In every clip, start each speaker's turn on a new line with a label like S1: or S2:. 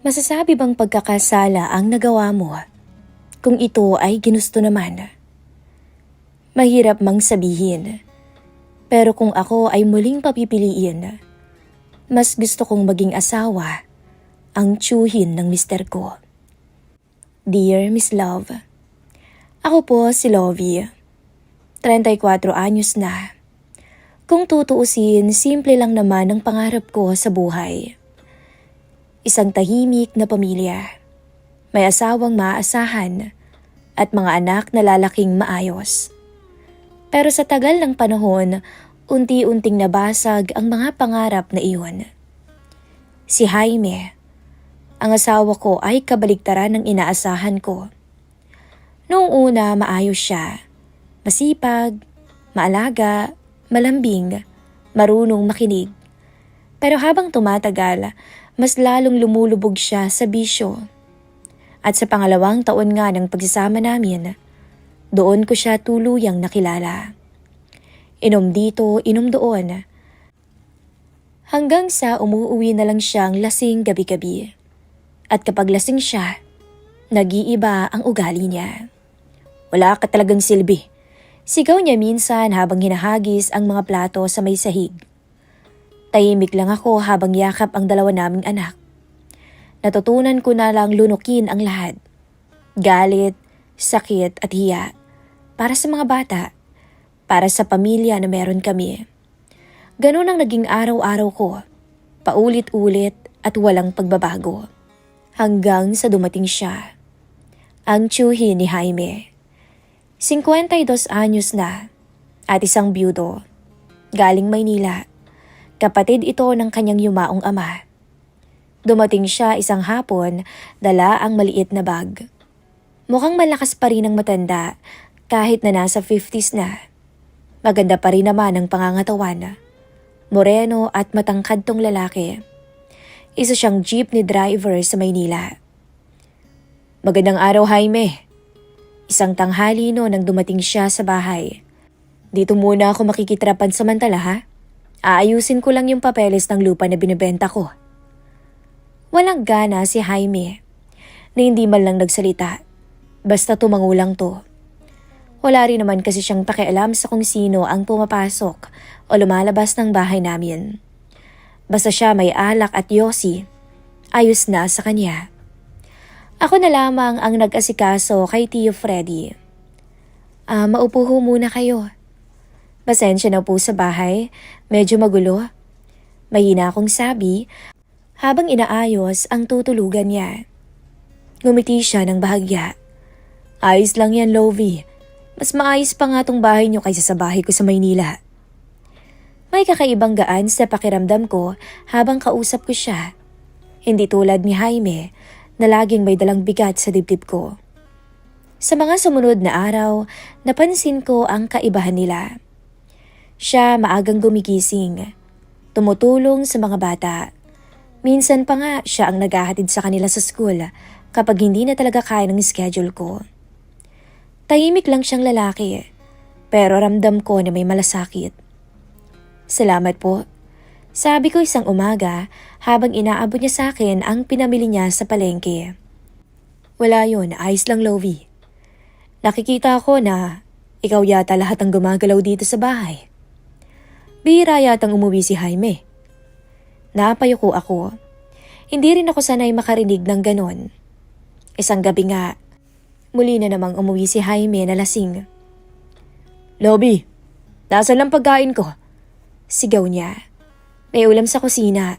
S1: Masasabi bang pagkakasala ang nagawa mo kung ito ay ginusto naman? Mahirap mang sabihin, pero kung ako ay muling papipiliin, mas gusto kong maging asawa ang tiyuhin ng mister ko. Dear Miss Love, ako po si Lovie. 34 anyos na. Kung tutuusin, simple lang naman ang pangarap ko sa buhay. Isang tahimik na pamilya, may asawang maaasahan at mga anak na lalaking maayos. Pero sa tagal ng panahon, unti-unting nabasag ang mga pangarap na iyon. Si Jaime, ang asawa ko ay kabaligtaran ng inaasahan ko. Noong una maayos siya, masipag, maalaga, malambing, marunong makinig. Pero habang tumatagal, mas lalong lumulubog siya sa bisyo. At sa pangalawang taon nga ng pagsasama namin, doon ko siya tuluyang nakilala. Inom dito, inom doon. Hanggang sa umuuwi na lang siyang lasing gabi-gabi. At kapag lasing siya, nag-iiba ang ugali niya. Wala ka talagang silbi. Sigaw niya minsan habang hinahagis ang mga plato sa may sahig. Tahimik lang ako habang yakap ang dalawa naming anak. Natutunan ko na lang lunukin ang lahat. Galit, sakit at hiya. Para sa mga bata. Para sa pamilya na meron kami. Ganun ang naging araw-araw ko. Paulit-ulit at walang pagbabago. Hanggang sa dumating siya. Ang tiyuhin ni Jaime. 52 anyos na at isang byudo. Galing Maynila. Kapatid ito ng kanyang yumaong ama. Dumating siya isang hapon, dala ang maliit na bag. Mukhang malakas pa rin ang matanda kahit na nasa 50s na. Maganda pa rin naman ang pangangatawan. Moreno at matangkad tong lalaki. Isa siyang jeepney driver sa Maynila. Magandang araw, Jaime. Isang tanghali no nang dumating siya sa bahay. Dito muna ako makikitrapan samantala ha? Aayusin ko lang yung papeles ng lupa na binibenta ko. Walang gana si Jaime na hindi man lang nagsalita. Basta tumangulang to. Wala rin naman kasi siyang pakialam sa kung sino ang pumapasok o lumalabas ng bahay namin. Basta siya may alak at yosi, ayos na sa kanya. Ako na lamang ang nag-asikaso kay Tio Freddy. Maupo ho muna kayo. Pasensya na po sa bahay, medyo magulo. Mahina akong sabi habang inaayos ang tutulugan niya. Ngumiti siya ng bahagya. Ayos lang yan, Lovie. Mas maayos pa nga tong bahay niyo kaysa sa bahay ko sa Maynila. May kakaibang gaan sa pakiramdam ko habang kausap ko siya. Hindi tulad ni Jaime na laging may dalang bigat sa dibdib ko. Sa mga sumunod na araw, napansin ko ang kaibahan nila. Siya maagang gumigising, tumutulong sa mga bata. Minsan pa nga siya ang naghahatid sa kanila sa school kapag hindi na talaga kaya ng schedule ko. Tahimik lang siyang lalaki, pero ramdam ko na may malasakit. Salamat po. Sabi ko isang umaga habang inaabot niya sa akin ang pinamili niya sa palengke. Wala yun, ayos lang, Lovie. Nakikita ko na ikaw yata lahat ang gumagalaw dito sa bahay. Bihira yatang umuwi si Jaime. Napayuko ako. Hindi rin ako sanay makarinig ng ganon. Isang gabi nga, muli na namang umuwi si Jaime na lasing. Lovie, nasaan lang pagkain ko? Sigaw niya. May ulam sa kusina.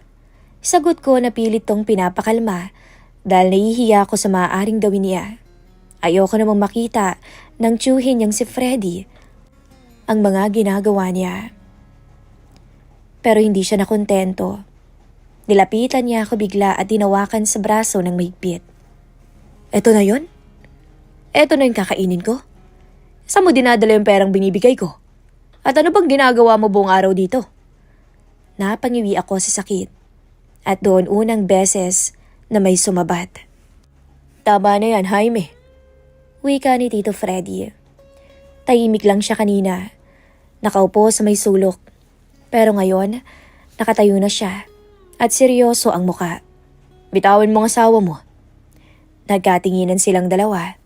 S1: Sagot ko na pilit tong pinapakalma dahil nahihiya ako sa maaaring gawin niya. Ayoko namang makita ng tiyuhin niyang si Freddy ang mga ginagawa niya. Pero hindi siya nakontento. Nilapitan niya ako bigla at tinawakan sa braso ng mahigpit. Eto na yon? Eto na yung kakainin ko? Saan mo dinadala yung perang binibigay ko? At ano bang ginagawa mo buong araw dito? Napangiwi ako sa sakit. At doon unang beses na may sumabat. Tama na yan, Jaime. Wika ni Tito Freddy. Tahimik lang siya kanina. Nakaupo sa may sulok. Pero ngayon, nakatayo na siya at seryoso ang muka. Bitawan mo ang asawa mo. Nagkatinginan silang dalawa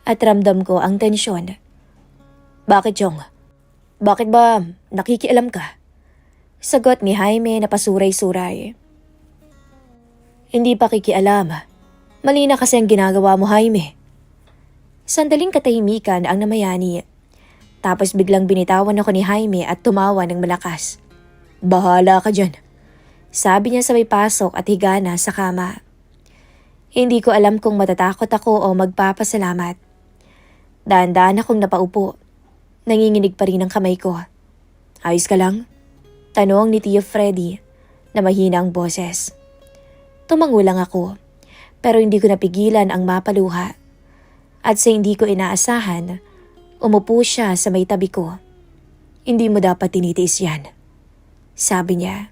S1: at ramdam ko ang tensyon. Bakit, Chong? Bakit ba nakikialam ka? Sagot ni Jaime na pasuray-suray. Hindi pa kikialam. Mali na kasi ang ginagawa mo, Jaime. Sandaling katahimikan ang namayani. Tapos biglang binitawan ako ni Jaime at tumawa ng malakas. Bahala ka dyan. Sabi niya sabay pasok at higana sa kama. Hindi ko alam kung matatakot ako o magpapasalamat. Daan-daan akong napaupo. Nanginginig pa rin ang kamay ko. Ayos ka lang? Tanong ni Tio Freddy na mahina ang boses. Tumango lang ako, pero hindi ko napigilan ang mapaluha. At sa hindi ko inaasahan, umupo siya sa may tabi ko. Hindi mo dapat tinitiis yan. Sabi niya.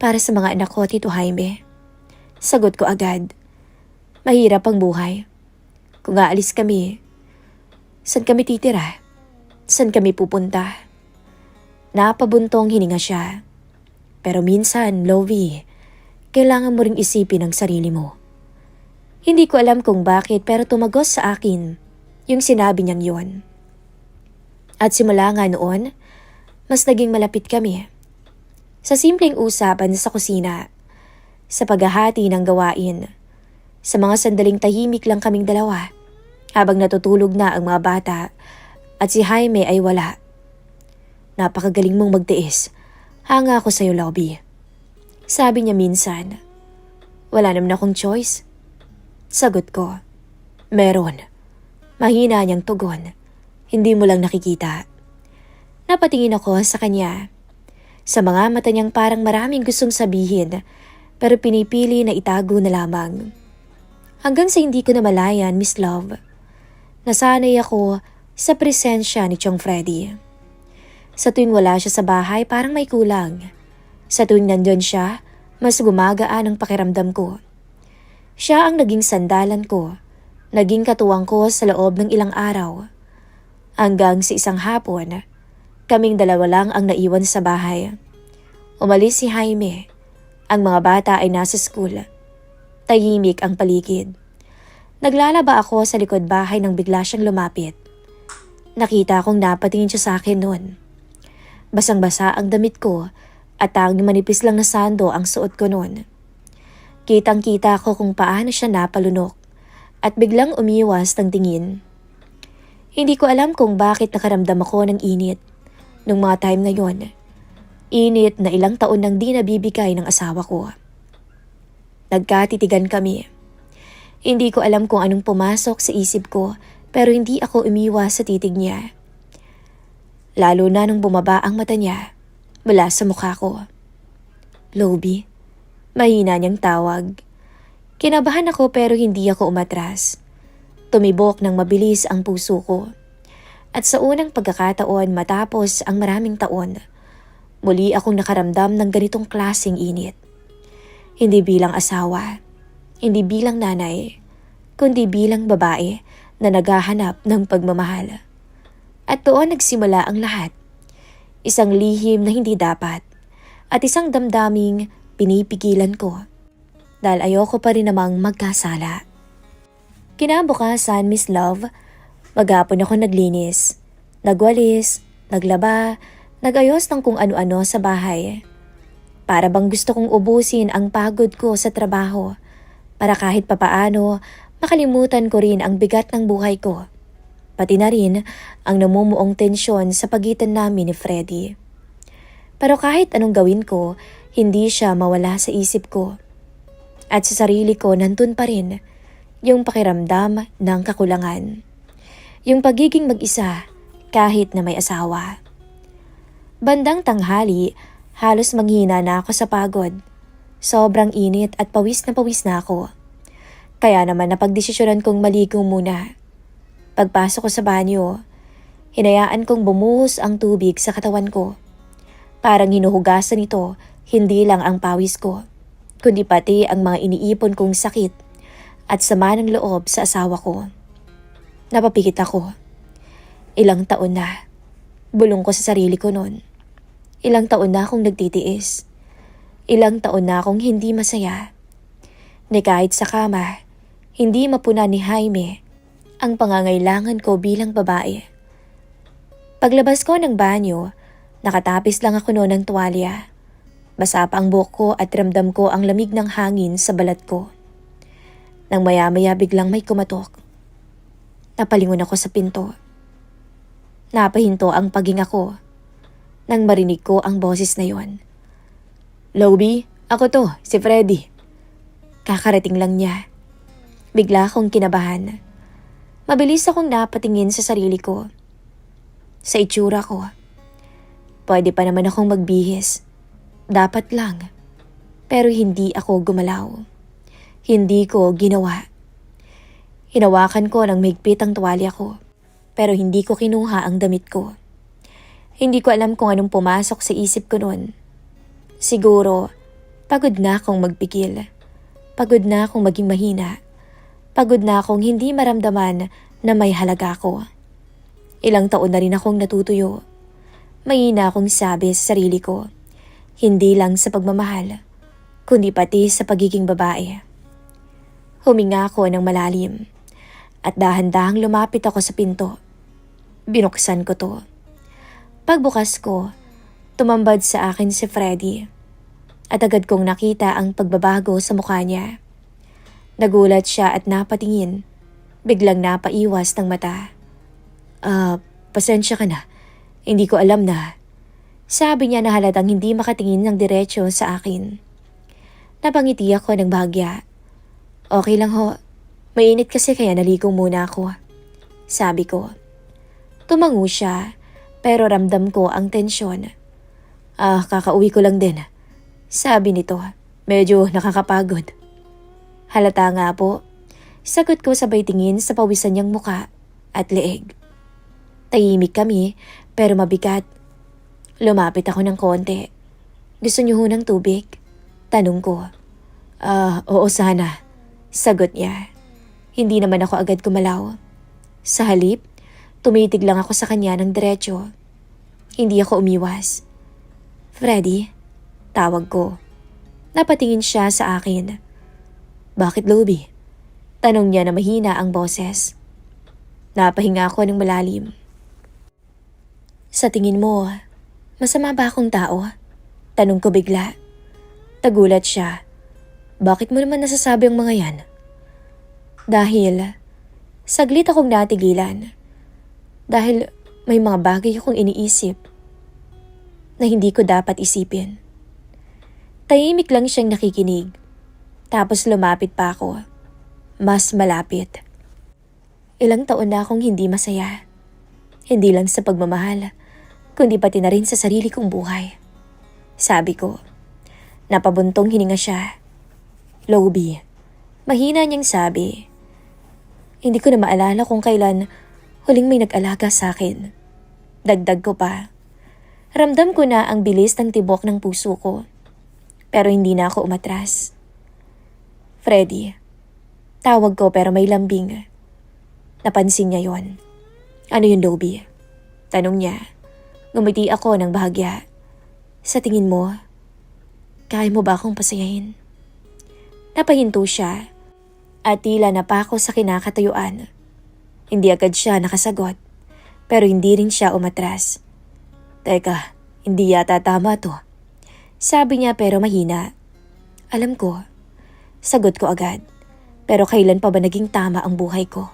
S1: Para sa mga anak ko, Tito Jaime. Sagot ko agad. Mahirap ang buhay. Kung aalis kami, saan kami titira? Saan kami pupunta? Napabuntong hininga siya. Pero minsan, Lovie, kailangan mo ring isipin ang sarili mo. Hindi ko alam kung bakit pero tumagos sa akin yung sinabi niyang yun. At simula nga noon, mas naging malapit kami. Sa simpleng usapan sa kusina, sa paghahati ng gawain, sa mga sandaling tahimik lang kaming dalawa, habang natutulog na ang mga bata at si Jaime ay wala. Napakagaling mong magtiis. Hanga ako sa'yo, Lovie. Sabi niya minsan. Wala naman akong choice. Sagot ko. Meron. Mahina niyang tugon. Hindi mo lang nakikita. Napatingin ako sa kanya. Sa mga mata niyang parang maraming gustong sabihin pero pinipili na itago na lamang. Hanggang sa hindi ko na malayan, Miss Love. Nasanay ako sa presensya ni Chong Freddy. Sa tuwing wala siya sa bahay, parang may kulang. Sa tuwing nandun siya, mas gumagaan ang pakiramdam ko. Siya ang naging sandalan ko, naging katuwang ko sa loob ng ilang araw. Hanggang sa isang hapon, kaming dalawa lang ang naiwan sa bahay. Umalis si Jaime. Ang mga bata ay nasa school. Tahimik ang paligid. Naglalaba ako sa likod bahay nang bigla siyang lumapit. Nakita kong napatingin siya sa akin noon. Basang-basa ang damit ko at tanging manipis lang na sando ang suot ko noon. Kitang-kita ko kung paano siya napalunok at biglang umiwas ng tingin. Hindi ko alam kung bakit nakaramdam ako ng init nung mga time na yon. Init na ilang taon nang di nabibigay ng asawa ko. Nagkatitigan kami. Hindi ko alam kung anong pumasok sa isip ko pero hindi ako umiwas sa titig niya. Lalo na nung bumaba ang mata niya mula sa mukha ko. Lovie, mahina niyang tawag. Kinabahan ako pero hindi ako umatras. Tumibok ng mabilis ang puso ko. At sa unang pagkakataon matapos ang maraming taon, muli akong nakaramdam ng ganitong klaseng init. Hindi bilang asawa, hindi bilang nanay, kundi bilang babae na naghahanap ng pagmamahal. At doon nagsimula ang lahat. Isang lihim na hindi dapat at isang damdaming pinipigilan ko dahil ayoko pa rin namang magkasala. Kinabukasan, Miss Love, maghapon ako naglinis, nagwalis, naglaba, nagayos ng kung ano-ano sa bahay. Para bang gusto kong ubusin ang pagod ko sa trabaho para kahit papaano makalimutan ko rin ang bigat ng buhay ko. Pati na rin ang namumuong tensyon sa pagitan namin ni Freddy. Pero kahit anong gawin ko, hindi siya mawala sa isip ko. At sa sarili ko nandun pa rin yung pakiramdam ng kakulangan. Yung pagiging mag-isa kahit na may asawa. Bandang tanghali, halos manghina na ako sa pagod. Sobrang init at pawis na ako. Kaya naman napagdesisyonan kong maligo muna. Pagpasok ko sa banyo, hinayaan kong bumuhos ang tubig sa katawan ko. Parang hinuhugasan nito, hindi lang ang pawis ko, kundi pati ang mga iniipon kong sakit at sama ng loob sa asawa ko. Napapikit ako. Ilang taon na. Bulong ko sa sarili ko noon. Ilang taon na akong nagtitiis. Ilang taon na akong hindi masaya. Ni kahit sa kama, hindi mapuna ni Jaime ang pangangailangan ko bilang babae. Paglabas ko ng banyo, nakatapis lang ako noon ng tuwalya. Basa pa ang buhok ko at ramdam ko ang lamig ng hangin sa balat ko. Nang maya-maya biglang may kumatok. Napalingon ako sa pinto. Napahinto ang paghinga ko nang marinig ko ang boses na yon. "Lobby, ako to, si Freddy." Kakarating lang niya. Bigla akong kinabahan. Mabilis akong napatingin sa sarili ko. Sa itsura ko. Pwede pa naman akong magbihis. Dapat lang. Pero hindi ako gumalaw. Hindi ko ginawa. Hinawakan ko ng mahigpit ang tuwalya ko. Pero hindi ko kinuha ang damit ko. Hindi ko alam kung anong pumasok sa isip ko noon. Siguro, pagod na akong magpigil. Pagod na akong maging mahina. Pagod na akong hindi maramdaman na may halaga ko. Ilang taon na rin akong natutuyo. Mahina akong sabi sa sarili ko. Hindi lang sa pagmamahal, kundi pati sa pagiging babae. Huminga ako ng malalim. At dahan-dahang lumapit ako sa pinto. Binuksan ko to. Pagbukas ko, tumambad sa akin si Freddy. At agad kong nakita ang pagbabago sa mukha niya. Nagulat siya at napatingin. Biglang napaiwas ng mata. Pasensya ka na. Hindi ko alam na. Sabi niya na halatang hindi makatingin ng diretsyo sa akin. Napangiti ako ng bahagya. Okay lang ho. Mainit kasi kaya naligo muna ako. Sabi ko. Tumango siya, pero ramdam ko ang tensyon. Kakauwi ko lang din. Sabi nito, medyo nakakapagod. Halata nga po. Sagot ko sabay tingin sa pawisan niyang muka at leeg. Tahimik kami, pero mabigat. Lumapit ako ng konti. Gusto niyo ho ng tubig? Tanong ko. Oo sana. Sagot niya. Hindi naman ako agad gumalaw. Sa halip, tumitig lang ako sa kanya ng diretsyo. Hindi ako umiwas. Freddy, tawag ko. Napatingin siya sa akin. Bakit, Lobby? Tanong niya na mahina ang boses. Napahinga ako ng malalim. Sa tingin mo, masama ba akong tao? Tanong ko bigla. Tagulat siya. Bakit mo naman nasasabi ang mga yan? Dahil, saglit akong natigilan. Dahil may mga bagay akong iniisip na hindi ko dapat isipin. Tahimik lang siyang nakikinig. Tapos lumapit pa ako. Mas malapit. Ilang taon na akong hindi masaya. Hindi lang sa pagmamahal, kundi pati na rin sa sarili kong buhay. Sabi ko. Napabuntong hininga siya. Lobby, mahina niyang sabi. Hindi ko na maalala kung kailan huling may nag-alaga sa akin. Dagdag ko pa. Ramdam ko na ang bilis ng tibok ng puso ko. Pero hindi na ako umatras. Freddy, tawag ko pero may lambing. Napansin niya yon. Ano yun, Lobby? Tanong niya. Ngumiti ako ng bahagya. Sa tingin mo, kaya mo ba akong pasayahin? Napahinto siya at tila napako sa kinakatayuan. Hindi agad siya nakasagot, pero hindi rin siya umatras. Teka, hindi yata tama to. Sabi niya pero mahina. Alam ko. Sagot ko agad. Pero kailan pa ba naging tama ang buhay ko?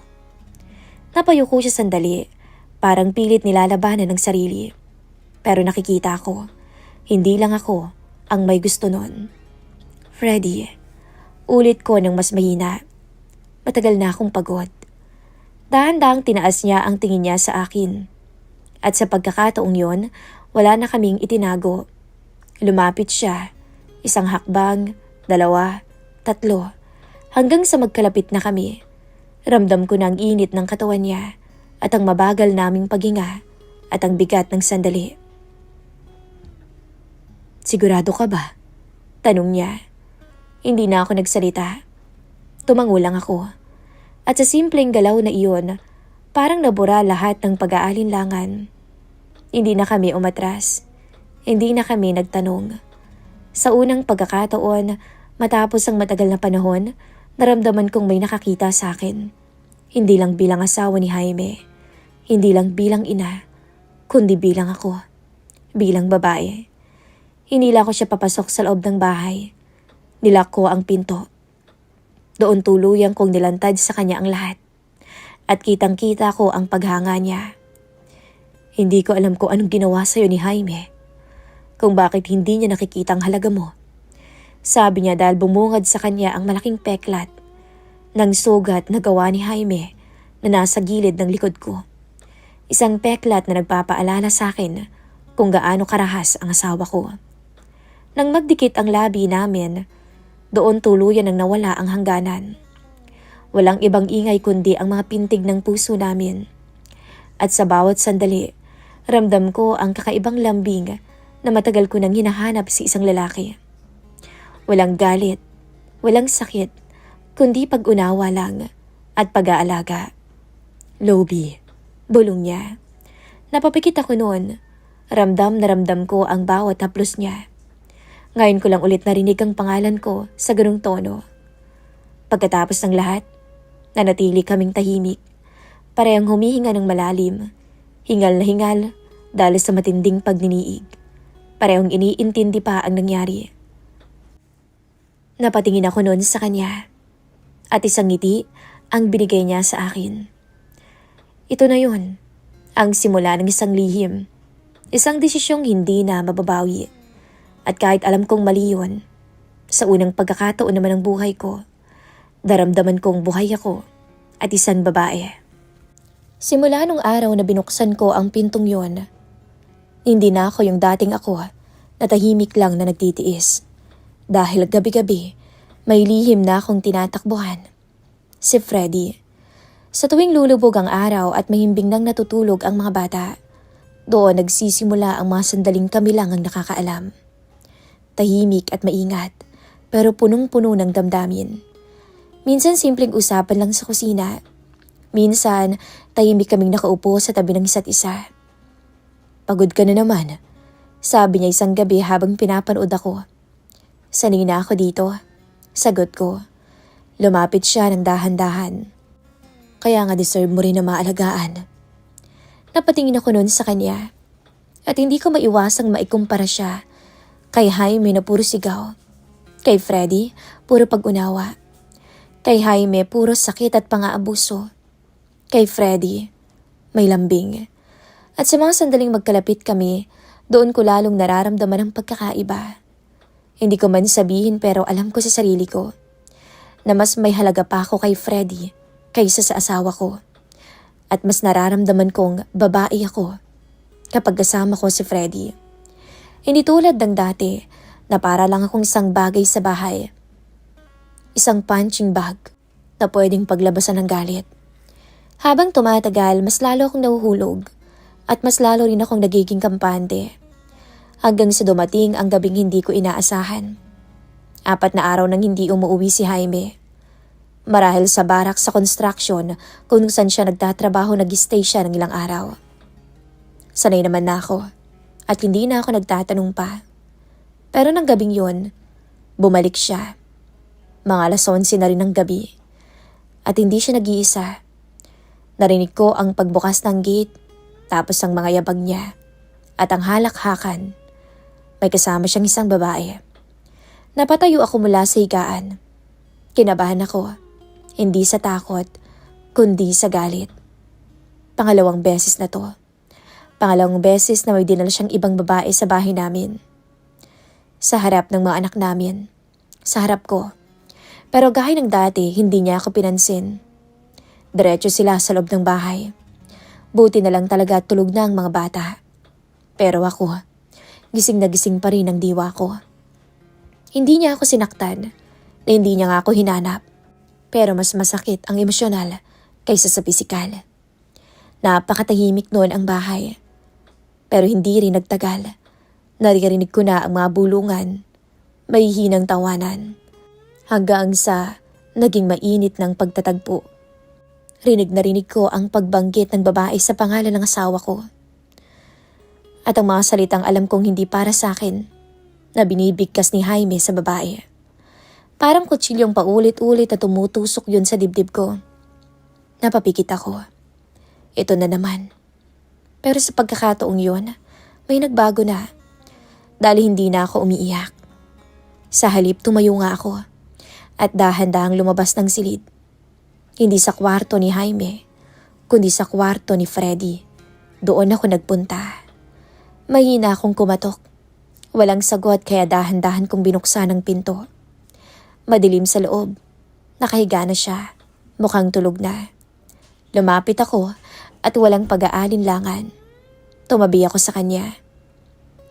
S1: Napayuko siya sandali, parang pilit nilalabanan ng sarili. Pero nakikita ko, hindi lang ako ang may gusto nun. Freddy, ulit ko ng mas mahina. Matagal na akong pagod. Dahan-dahang tinaas niya ang tingin niya sa akin. At sa pagkakataong yon, wala na kaming itinago. Lumapit siya. Isang hakbang, 2, 3, hanggang sa magkalapit na kami. Ramdam ko na ang init ng katawan niya at ang mabagal naming paghinga at ang bigat ng sandali. Sigurado ka ba? Tanong niya. Hindi na ako nagsalita. Tumango lang ako. At sa simpleng galaw na iyon, parang nabura lahat ng pag-aalinlangan. Hindi na kami umatras. Hindi na kami nagtanong. Sa unang pagkakataon, Matapos ang matagal na panahon, naramdaman kong may nakakita sa akin. Hindi lang bilang asawa ni Jaime, hindi lang bilang ina, kundi bilang ako, bilang babae. Hinila ko siya papasok sa loob ng bahay. Nilak ko ang pinto. Doon tuluyang kong nilantad sa kanya ang lahat. At kitang-kita ko ang paghanga niya. Hindi ko alam kung anong ginawa sa'yo ni Jaime. Kung bakit hindi niya nakikita ang halaga mo. Sabi niya dahil bumungad sa kanya ang malaking peklat ng sugat na gawa ni Jaime na nasa gilid ng likod ko. Isang peklat na nagpapaalala sa akin kung gaano karahas ang asawa ko. Nang magdikit ang labi namin, doon tuluyan ang nawala ang hangganan. Walang ibang ingay kundi ang mga pintig ng puso namin. At sa bawat sandali, ramdam ko ang kakaibang lambing na matagal ko nang hinahanap sa isang lalaki. Walang galit, walang sakit, kundi pag-unawa lang at pag-aalaga. Lobi, bulong niya. Napapikit ako noon. Ramdam na ramdam ko ang bawat haplos niya. Ngayon ko lang ulit narinig ang pangalan ko sa ganung tono. Pagkatapos ng lahat, nanatili kaming tahimik. Parehong humihinga ng malalim. Hingal na hingal dahil sa matinding pagniniig. Parehong iniintindi pa ang nangyari. Napatingin ako noon sa kanya. At isang ngiti ang binigay niya sa akin. Ito na yun. Ang simula ng isang lihim. Isang desisyong hindi na mababawi. At kahit alam kong mali yun, sa unang pagkakataon naman ng buhay ko, daramdaman kong buhay ako at isang babae. Simula nung araw na binuksan ko ang pintong yon, hindi na ako yung dating ako na tahimik lang na nagtitiis. Dahil gabi-gabi, may lihim na akong tinatakbuhan. Si Freddy. Sa tuwing lulubog ang araw at mahimbing nang natutulog ang mga bata, doon nagsisimula ang mga sandaling kami lang ang nakakaalam. Tahimik at maingat, pero punong-puno ng damdamin. Minsan simpleng usapan lang sa kusina. Minsan, tahimik kaming nakaupo sa tabi ng isa't isa. Pagod ka na naman, sabi niya isang gabi habang pinapanood ako. Sanay na ako dito, sagot ko. Lumapit siya ng dahan-dahan. Kaya nga deserve mo rin na maalagaan. Napatingin ako noon sa kanya at hindi ko maiwasang maikumpara siya kay Jaime na puro sigaw. Kay Freddy, puro pag-unawa. Kay Jaime, puro sakit at pang-aabuso. Kay Freddy, may lambing. At sa mga sandaling magkalapit kami, doon ko lalong nararamdaman ang pagkakaiba. Hindi ko man sabihin pero alam ko sa sarili ko na mas may halaga pa ako kay Freddy kaysa sa asawa ko. At mas nararamdaman kong babae ako kapag kasama ko si Freddy. Hindi tulad ng dati na para lang akong isang bagay sa bahay. Isang punching bag na pwedeng paglabasan ng galit. Habang tumatagal, mas lalo akong nahuhulog at mas lalo rin akong nagiging kampante. Hanggang sa dumating ang gabing hindi ko inaasahan. 4 na araw nang hindi umuwi si Jaime. Marahil sa barak sa construction kung saan siya nagtatrabaho nag-stay siya ng ilang araw. Sanay naman na ako. At hindi na ako nagtatanong pa. Pero nang gabing yun, bumalik siya. Mga 11:11 na rin ng gabi. At hindi siya nag-iisa. Narinig ko ang pagbukas ng gate, tapos ang mga yabag niya. At ang halakhakan. May kasama siyang isang babae. Napatayo ako mula sa higaan. Kinabahan ako. Hindi sa takot, kundi sa galit. Pangalawang beses na to. Pangalawang beses na may dinala siyang ibang babae sa bahay namin. Sa harap ng mga anak namin. Sa harap ko. Pero gaya ng dati, hindi niya ako pinansin. Diretso sila sa loob ng bahay. Buti na lang talaga tulog na ang mga bata. Pero ako, gising na gising pa rin ang diwa ko. Hindi niya ako sinaktan, na hindi niya nga ako hinanap. Pero mas masakit ang emosyonal kaysa sa pisikal. Napakatahimik noon ang bahay. Pero hindi rin nagtagal. Naririnig ko na ang mga bulungan, may hinang tawanan. Hanggang sa naging mainit ng pagtatagpo. Rinig na rinig ko ang pagbanggit ng babae sa pangalan ng asawa ko. At ang mga salitang alam kong hindi para sa akin na binibigkas ni Jaime sa babae. Parang kutsilyong paulit-ulit na tumutusok yun sa dibdib ko. Napapikit ako. Ito na naman. Pero sa pagkakataong yun, may nagbago na. Dahil hindi na ako umiiyak. Sa halip tumayo nga ako at dahan-dahang lumabas ng silid. Hindi sa kwarto ni Jaime, kundi sa kwarto ni Freddy. Doon ako nagpunta. Mahina akong kumatok. Walang sagot kaya dahan-dahan kong binuksan ang pinto. Madilim sa loob. Nakahiga na siya. Mukhang tulog na. Lumapit ako at walang pag-aalinlangan. Tumabi ako sa kanya.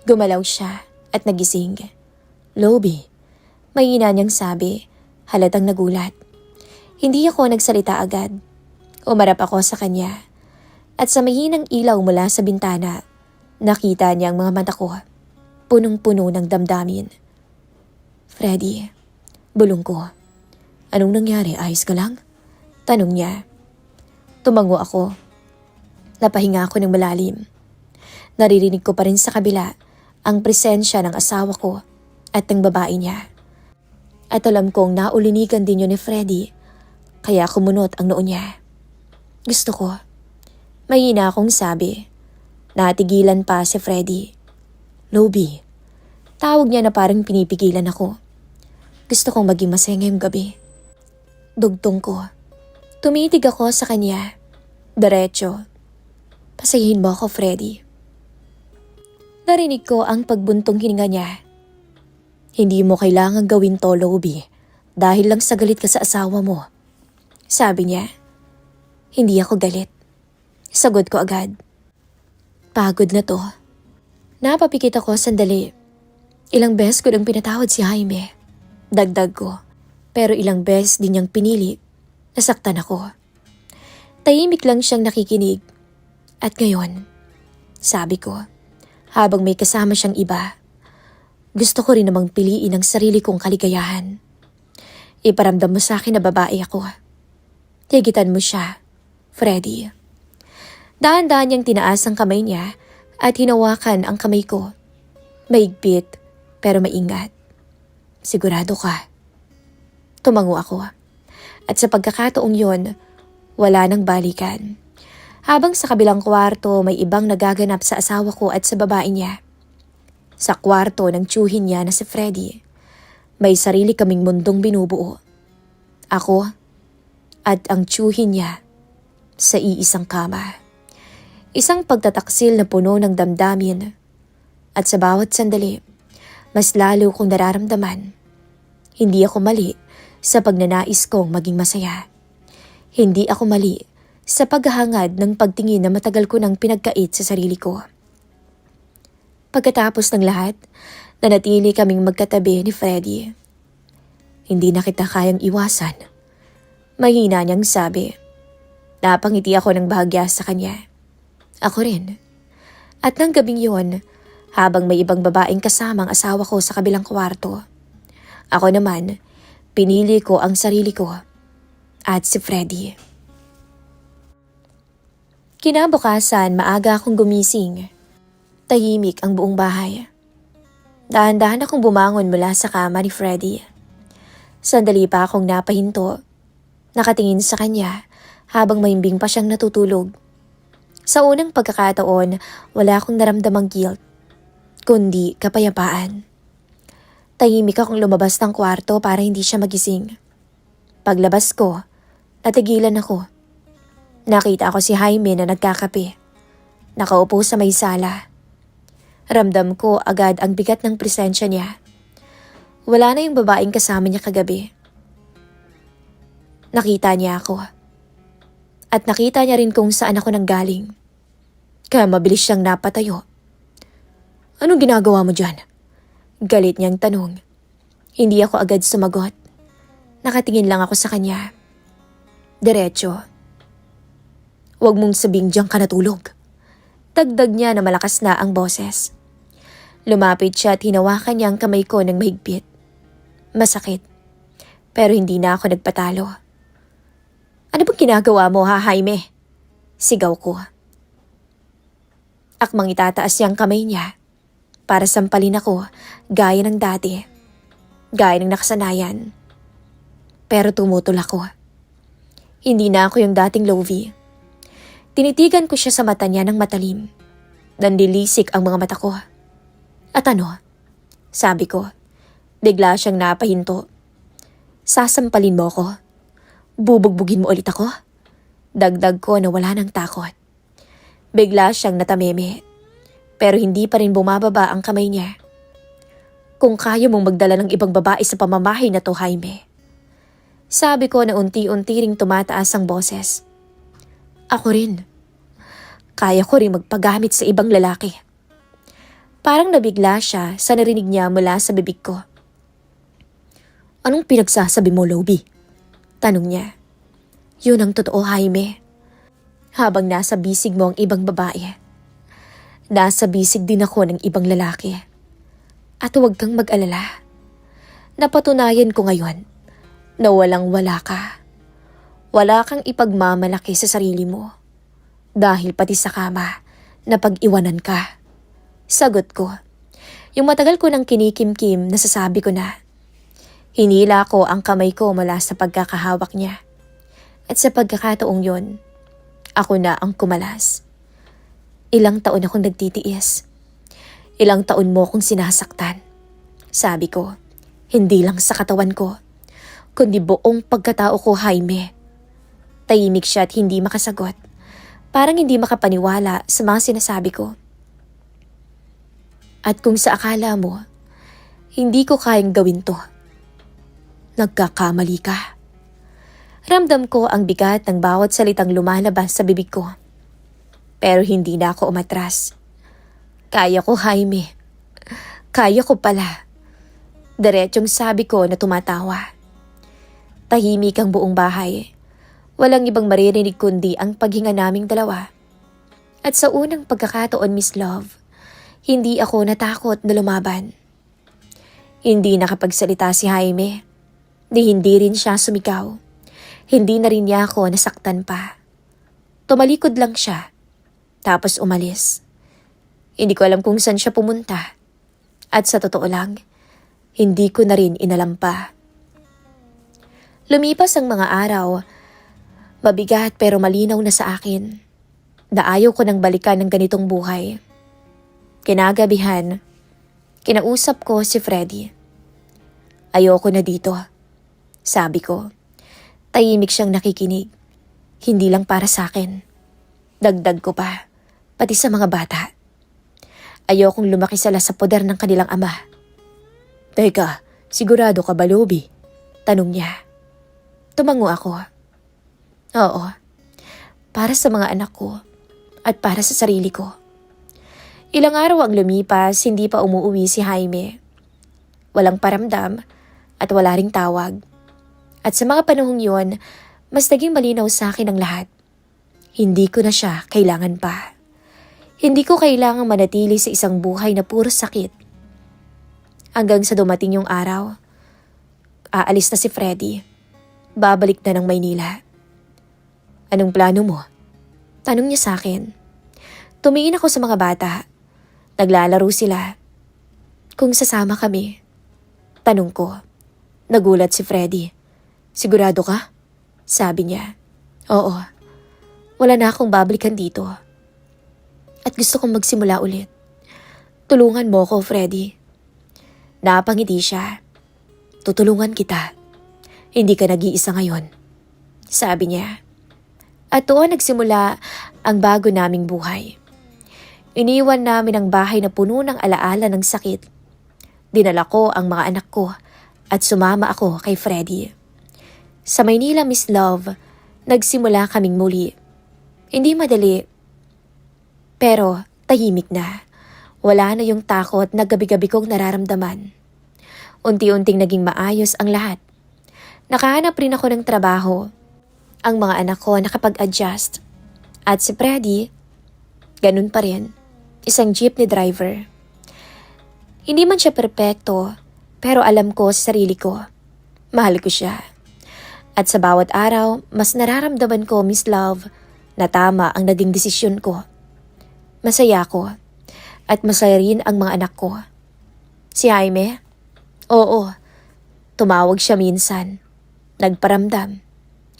S1: Gumalaw siya at nagising. "Lobi," mahina niyang sabi, halatang nagulat. Hindi ako nagsalita agad. Umarap ako sa kanya. At sa mahinang ilaw mula sa bintana, nakita niya ang mga mata ko. Punong-puno ng damdamin. "Freddy," bulong ko. "Anong nangyari? Ayos ka lang?" Tanong niya. Tumango ako. Napahinga ako ng malalim. Naririnig ko pa rin sa kabila ang presensya ng asawa ko at ng babae niya. At alam kong naulinigan din yun ni Freddy, kaya kumunot ang noo niya. Gusto ko. Mahina akong sabi. Natigilan pa si Freddy. "Lobi." Tawag niya na parang pinipigilan ako. Gusto kong maging masaya ngayong gabi. Dugtong ko. Tumitig ako sa kanya. Diretso. "Pasayahin mo ako, Freddy." Narinig ko ang pagbuntong hininga niya. "Hindi mo kailangan gawin to, Lobi, dahil lang sa galit ka sa asawa mo." Sabi niya. Hindi ako galit. Sagot ko agad. Pagod na to. Napapikit ako sandali. Ilang beses ko nang pinatawad si Jaime. Dagdag ko. Pero ilang beses din niyang pinili. Nasaktan ako. Tahimik lang siyang nakikinig. At ngayon, sabi ko, habang may kasama siyang iba, gusto ko rin namang piliin ang sarili kong kaligayahan. Iparamdam mo sa akin na babae ako. Higitan mo siya, Freddy. Dahan-dahan niyang tinaas ang kamay niya at hinawakan ang kamay ko. Maigpit pero maingat. "Sigurado ka?" Tumango ako. At sa pagkakataong yon, wala nang balikan. Habang sa kabilang kwarto may ibang nagaganap sa asawa ko at sa babae niya. Sa kwarto ng tiyuhin niya na si Freddy, may sarili kaming mundong binubuo. Ako at ang tiyuhin niya sa iisang kama. Isang pagtataksil na puno ng damdamin. At sa bawat sandali, mas lalo kong nararamdaman. Hindi ako mali sa pagnanais kong maging masaya. Hindi ako mali sa paghahangad ng pagtingin na matagal ko nang pinagkait sa sarili ko. Pagkatapos ng lahat, nanatili kaming magkatabi ni Freddy. "Hindi na kita kayang iwasan." Mahina niyang sabi. Napangiti ako ng bahagya sa kanya. Ako rin. At nang gabing yon, habang may ibang babaeng kasamang asawa ko sa kabilang kwarto, ako naman, pinili ko ang sarili ko at si Freddy. Kinabukasan, maaga akong gumising. Tahimik ang buong bahay. Dahan-dahan akong bumangon mula sa kama ni Freddy. Sandali pa akong napahinto. Nakatingin sa kanya habang mahimbing pa siyang natutulog. Sa unang pagkakataon, wala akong naramdamang guilt, kundi kapayapaan. Tahimik akong lumabas ng kwarto para hindi siya magising. Paglabas ko, natigilan ako. Nakita ko si Jaime na nagkakape. Nakaupo sa may sala. Ramdam ko agad ang bigat ng presensya niya. Wala na yung babaeng kasama niya kagabi. Nakita niya ako. At nakita niya rin kung saan ako nanggaling. Kaya mabilis siyang napatayo. "Anong ginagawa mo dyan?" Galit niyang tanong. Hindi ako agad sumagot. Nakatingin lang ako sa kanya. Diretso. "Huwag mong sabing diyan ka natulog." Dagdag niya na malakas na ang boses. Lumapit siya at hinawakan niya ang kamay ko ng mahigpit. Masakit. Pero hindi na ako nagpatalo. "Ano bang ginagawa mo, ha, Jaime?" Sigaw ko. Akmang itataas niya ang kamay niya para sampalin ako gaya ng dati. Gaya ng nakasanayan. pero tumutol ako. Hindi na ako yung dating Lovie. Tinitigan ko siya sa mata niya ng matalim. Nanlilisik ang mga mata ko. At ano? Sabi ko. Bigla siyang napahinto. Sasampalin mo ako? Bubugbugin mo ulit ako? Dagdag ko na wala ng takot. Bigla siyang natameme. Pero hindi pa rin bumababa ang kamay niya. Kung kaya mong magdala ng ibang babae sa pamamahay na to, Jaime. Sabi ko na unti-unti ring tumataas ang boses. Ako rin. Kaya ko rin magpagamit sa ibang lalaki. Parang nabigla siya sa narinig niya mula sa bibig ko. Anong pinagsasabi mo, Lovie? Tanong niya. Yun ang totoo, Jaime. Habang nasa bisig mo ang ibang babae, nasa bisig din ako ng ibang lalaki. At huwag kang mag-alala. Napatunayan ko ngayon na walang-wala ka. Wala kang ipagmamalaki sa sarili mo. Dahil pati sa kama, napag-iwanan ka. Sagot ko. Yung matagal ko nang kinikimkim, nasasabi ko na. Hinila ko ang kamay ko mula sa pagkakahawak niya. At sa pagkakataong yon, ako na ang kumalas. Ilang taon akong nagtitiis. Ilang taon mo akong sinasaktan. Sabi ko, hindi lang sa katawan ko, kundi buong pagkatao ko, Jaime. Tahimik siya at hindi makasagot. Parang hindi makapaniwala sa mga sinasabi ko. At kung sa akala mo, hindi ko kayang gawin to, nagkakamali ka. Ramdam ko ang bigat ng bawat salitang lumalabas sa bibig ko. Pero hindi na ako umatras. Kaya ko, Jaime. Kaya ko pala. Diretsong sabi ko na tumatawa. Tahimik ang buong bahay. Walang ibang maririnig kundi ang paghinga naming dalawa. At sa unang pagkakataon, Miss Love, hindi ako natakot na lumaban. Hindi nakapagsalita si Jaime. Hindi rin siya sumigaw. Hindi na rin niya ako nasaktan pa. Tumalikod lang siya. Tapos umalis. Hindi ko alam kung saan siya pumunta. At sa totoo lang, hindi ko na rin inalam pa. Lumipas ang mga araw. Mabigat pero malinaw na sa akin na ayaw ko nang balikan ng ganitong buhay. Kinagabihan, kinausap ko si Freddy. Ayoko na dito, sabi ko. Tahimik siyang nakikinig. Hindi lang para sa akin. Dagdag ko pa, pati sa mga bata. Ayokong lumaki sila sa poder ng kanilang ama. Teka, sigurado ka ba, Lovie? Tanong niya. Tumango ako. Oo, para sa mga anak ko at para sa sarili ko. Ilang araw ang lumipas, hindi pa umuwi si Jaime. Walang paramdam at wala ring tawag. At sa mga panahong yon, mas naging malinaw sa akin ang lahat. Hindi ko na siya kailangan pa. Hindi ko kailangang manatili sa isang buhay na puro sakit. Hanggang sa dumating yung araw, aalis na si Freddy. Babalik na ng Maynila. Anong plano mo? Tanong niya sa akin. Tumingin ako sa mga bata. Naglalaro sila. Kung sasama kami. Tanong ko. Nagulat si Freddy. Sigurado ka? Sabi niya. Oo. Wala na akong babalikan dito. At gusto kong magsimula ulit. Tulungan mo ko, Freddy. Napangiti siya. Tutulungan kita. Hindi ka nag-iisa ngayon. Sabi niya. At doon nagsimula ang bago naming buhay. Iniwan namin ang bahay na puno ng alaala ng sakit. Dinala ko ang mga anak ko at sumama ako kay Freddy. Sa Maynila, Miss Love, nagsimula kaming muli. Hindi madali, pero tahimik na. Wala na yung takot na gabi-gabi kong nararamdaman. Unti-unting naging maayos ang lahat. Nakahanap rin ako ng trabaho. Ang mga anak ko nakapag-adjust. At si Freddy, ganun pa rin, isang jeepney driver. Hindi man siya perpekto, pero alam ko sa sarili ko, mahal ko siya. At sa bawat araw, mas nararamdaman ko, Miss Love, na tama ang naging desisyon ko. Masaya ko, at masaya rin ang mga anak ko. Si Jaime? Oo, tumawag siya minsan. Nagparamdam,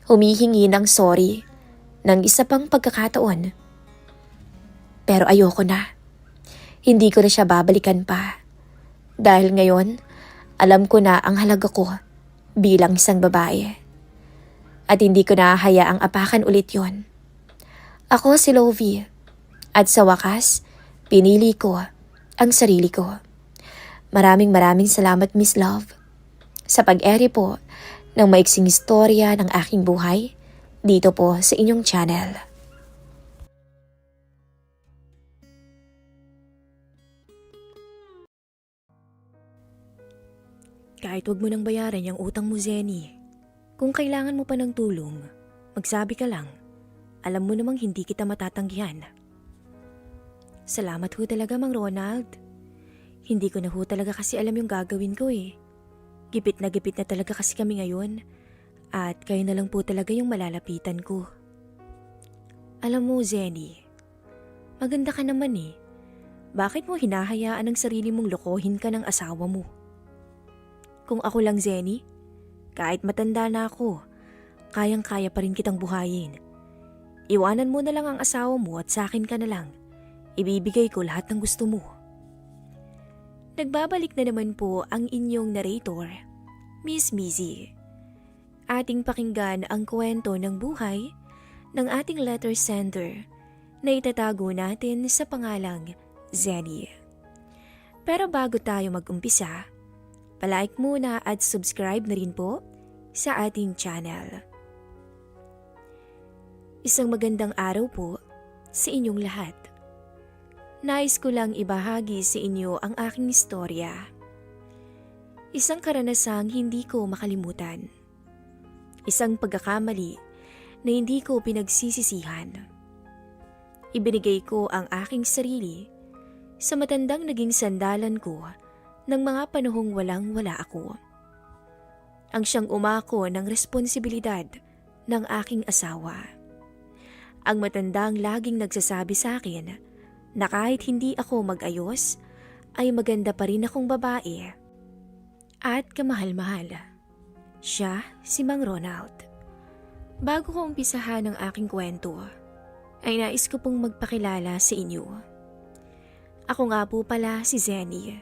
S1: humihingi ng sorry ng isa pang pagkakataon. Pero ayoko na. Hindi ko na siya babalikan pa. Dahil ngayon, alam ko na ang halaga ko bilang isang babae. At hindi ko na hayaang apakan ulit yon. Ako si Lovie. At sa wakas, pinili ko ang sarili ko. Maraming salamat, Miss Love, sa pag-ere po ng maiksing istorya ng aking buhay dito po sa inyong channel. Kahit wag mo nang bayaran yung utang mo, Zenny. Kung kailangan mo pa ng tulong, magsabi ka lang. Alam mo namang hindi kita matatanggihan. Salamat ho talaga, Mang Ronald. Hindi ko na ho talaga kasi alam yung gagawin ko eh. Gipit na talaga kasi kami ngayon. At kayo na lang po talaga yung malalapitan ko. Alam mo, Zenny, maganda ka naman eh. Bakit mo hinahayaan ang sarili mong lokohin ka ng asawa mo? Kung ako lang, Zenny, kahit matanda na ako, kayang-kaya pa rin kitang buhayin. Iwanan mo na lang ang asawa mo at sa akin ka na lang. Ibibigay ko lahat ng gusto mo. Nagbabalik na naman po ang inyong narrator, Miss Mizzy. Ating pakinggan ang kwento ng buhay ng ating letter sender na itatago natin sa pangalang Zenny. Pero bago tayo mag-umpisa, palike muna at subscribe na rin po sa ating channel. Isang magandang araw po sa inyong lahat. Nais ko lang ibahagi sa inyo ang aking istorya. Isang karanasang hindi ko makalimutan. Isang pagkakamali na hindi ko pinagsisisihan. Ibinigay ko ang aking sarili sa matandang naging sandalan ko ng mga panahong walang-wala ako. Ang siyang umako ng responsibilidad ng aking asawa. Ang matandang laging nagsasabi sa akin na kahit hindi ako mag-ayos, ay maganda pa rin akong babae at kamahal-mahal. Siya si Mang Ronald. Bago ko umpisahan ang aking kwento, ay nais ko pong magpakilala sa inyo. Ako nga po pala si Zenny,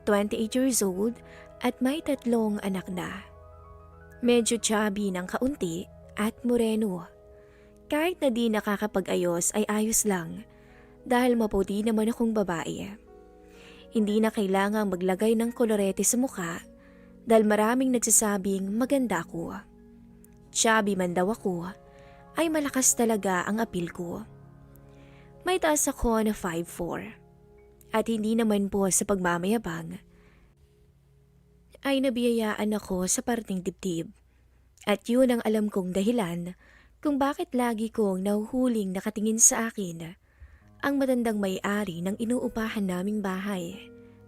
S1: 28 years old at may 3 anak na. Medyo chubby ng kaunti at moreno. Kahit na di nakakapag-ayos ay ayos lang dahil maputi naman akong babae. Hindi na kailangang maglagay ng kolorete sa mukha dahil maraming nagsasabing maganda ako. Chubby man daw ako, ay malakas talaga ang apil ko. May taas ako na 5'4". At hindi naman po sa pagmamayabang, ay nabiyayaan ako sa parting dibdib. At yun ang alam kong dahilan kung bakit lagi kong nahuhuling nakatingin sa akin ang matandang may-ari ng inuupahan naming bahay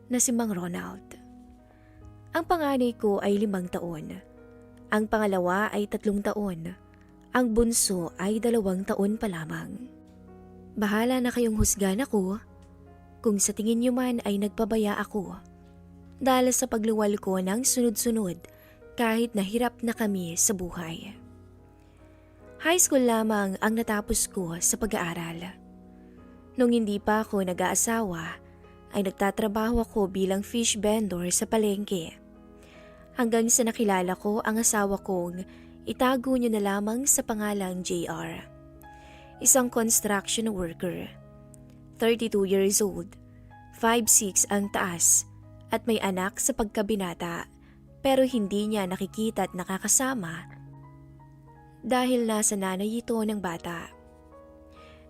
S1: na si Mang Ronald. Ang panganay ko ay 5 taon. Ang pangalawa ay 3 taon. Ang bunso ay 2 taon pa lamang. Bahala na kayong husgan ako kung sa tingin niyo man ay nagpabaya ako dahil sa pagluwal ko ng sunod-sunod kahit nahirap na kami sa buhay. High school lamang ang natapos ko sa pag-aaral. Nung hindi pa ako nag-aasawa, ay nagtatrabaho ako bilang fish vendor sa palengke. Hanggang sa nakilala ko ang asawa kong itago niyo na lamang sa pangalang JR. Isang construction worker. 32 years old, 5'6" ang taas at may anak sa pagkabinata pero hindi niya nakikita at nakakasama dahil nasa nanay ito ng bata.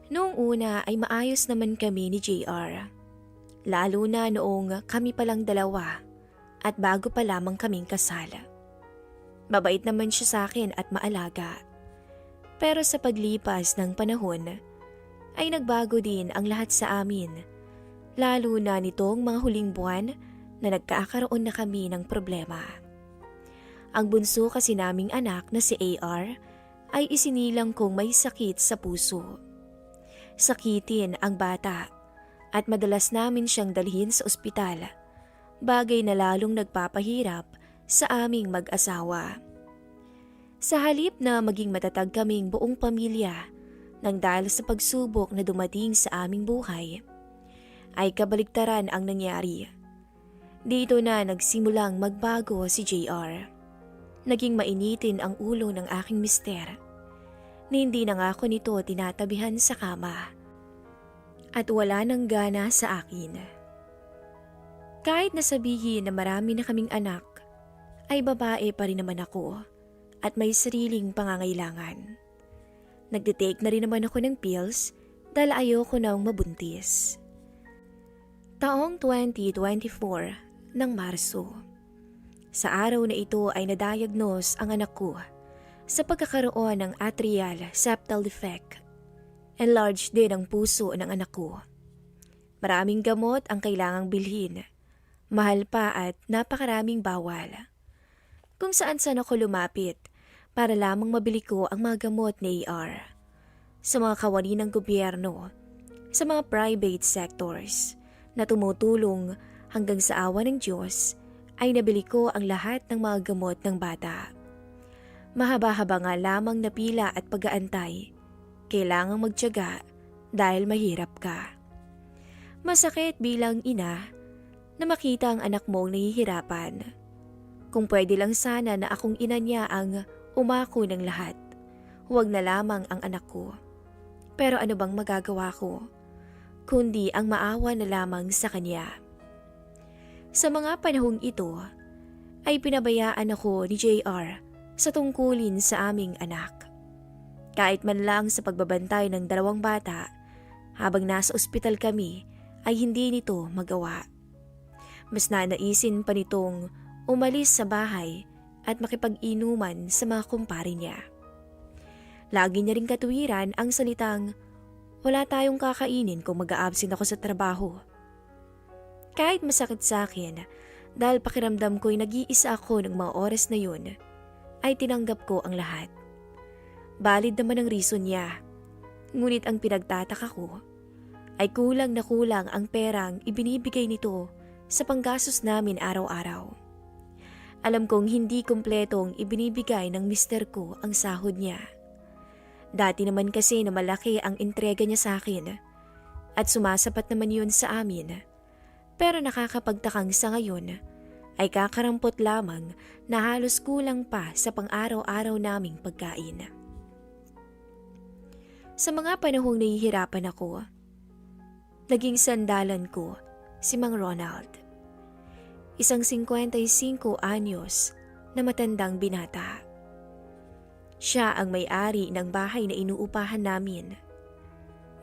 S1: Noong una ay maayos naman kami ni JR. Lalo na noong kami palang 2 at bago pa lamang kaming kasal. Mabait naman siya sa akin at maalaga. Pero sa paglipas ng panahon ay nagbago din ang lahat sa amin. Lalo na nitong mga huling buwan na nagkakaroon na kami ng problema. Ang bunso kasi naming anak na si AR ay isinilang kong may sakit sa puso. Sakitin ang bata at madalas namin siyang dalhin sa ospital, bagay na lalong nagpapahirap sa aming mag-asawa. Sa halip na maging matatag kaming buong pamilya nang dahil sa pagsubok na dumating sa aming buhay, ay kabaligtaran ang nangyari. Dito na nagsimulang magbago si JR. Naging mainitin ang ulo ng aking mister na hindi na nga ako nito tinatabihan sa kama at wala nang gana sa akin. Kahit nasabihin na marami na kaming anak, ay babae pa rin naman ako at may sariling pangangailangan. Nagtitake na rin naman ako ng pills dahil ayoko nang mabuntis. Taong 2024 ng Marso. Sa araw na ito ay na-diagnose ang anak ko sa pagkakaroon ng atrial septal defect. Enlarged din ang puso ng anak ko. Maraming gamot ang kailangang bilhin. Mahal pa at napakaraming bawal. Kung saan-saan ako lumapit para lamang mabili ko ang mga gamot ni AR. Sa mga kawani ng gobyerno, sa mga private sectors na tumutulong hanggang sa awa ng Diyos ay nabili ko ang lahat ng mga gamot ng bata. Mahaba-haba nga lamang na pila at pag-aantay. Kailangang magtiyaga dahil mahirap ka. Masakit bilang ina na makita ang anak mong nahihirapan. Kung pwede lang sana na akong ina niya ang umako ng lahat, huwag na lamang ang anak ko. Pero ano bang magagawa ko, kundi ang maawa na lamang sa kanya. Sa mga panahong ito, ay pinabayaan ako ni JR sa tungkulin sa aming anak. Kahit man lang sa pagbabantay ng 2 bata, habang nasa ospital kami ay hindi nito magawa. Mas nanaisin pa nitong umalis sa bahay at makipag-inuman sa mga kumpare niya. Lagi niya ring katuwiran ang salitang, wala tayong kakainin kung mag-a-absent ako sa trabaho. Kahit masakit sa akin dahil pakiramdam ko'y nag-iisa ako ng mga oras na yun, ay tinanggap ko ang lahat. Valid naman ang reason niya, ngunit ang pinagtataka ko ay kulang na kulang ang perang ibinibigay nito sa panggastos namin araw-araw. Alam kong hindi kumpletong ibinibigay ng mister ko ang sahod niya. Dati naman kasi na malaki ang entrega niya sa akin at sumasapat naman yun sa amin. Pero nakakapagtakang sa ngayon ay kakarampot lamang na halos kulang pa sa pang-araw-araw naming pagkain. Sa mga panahong nahihirapan ako, naging sandalan ko si Mang Ronald. Isang 55 anyos na matandang binata. Siya ang may-ari ng bahay na inuupahan namin.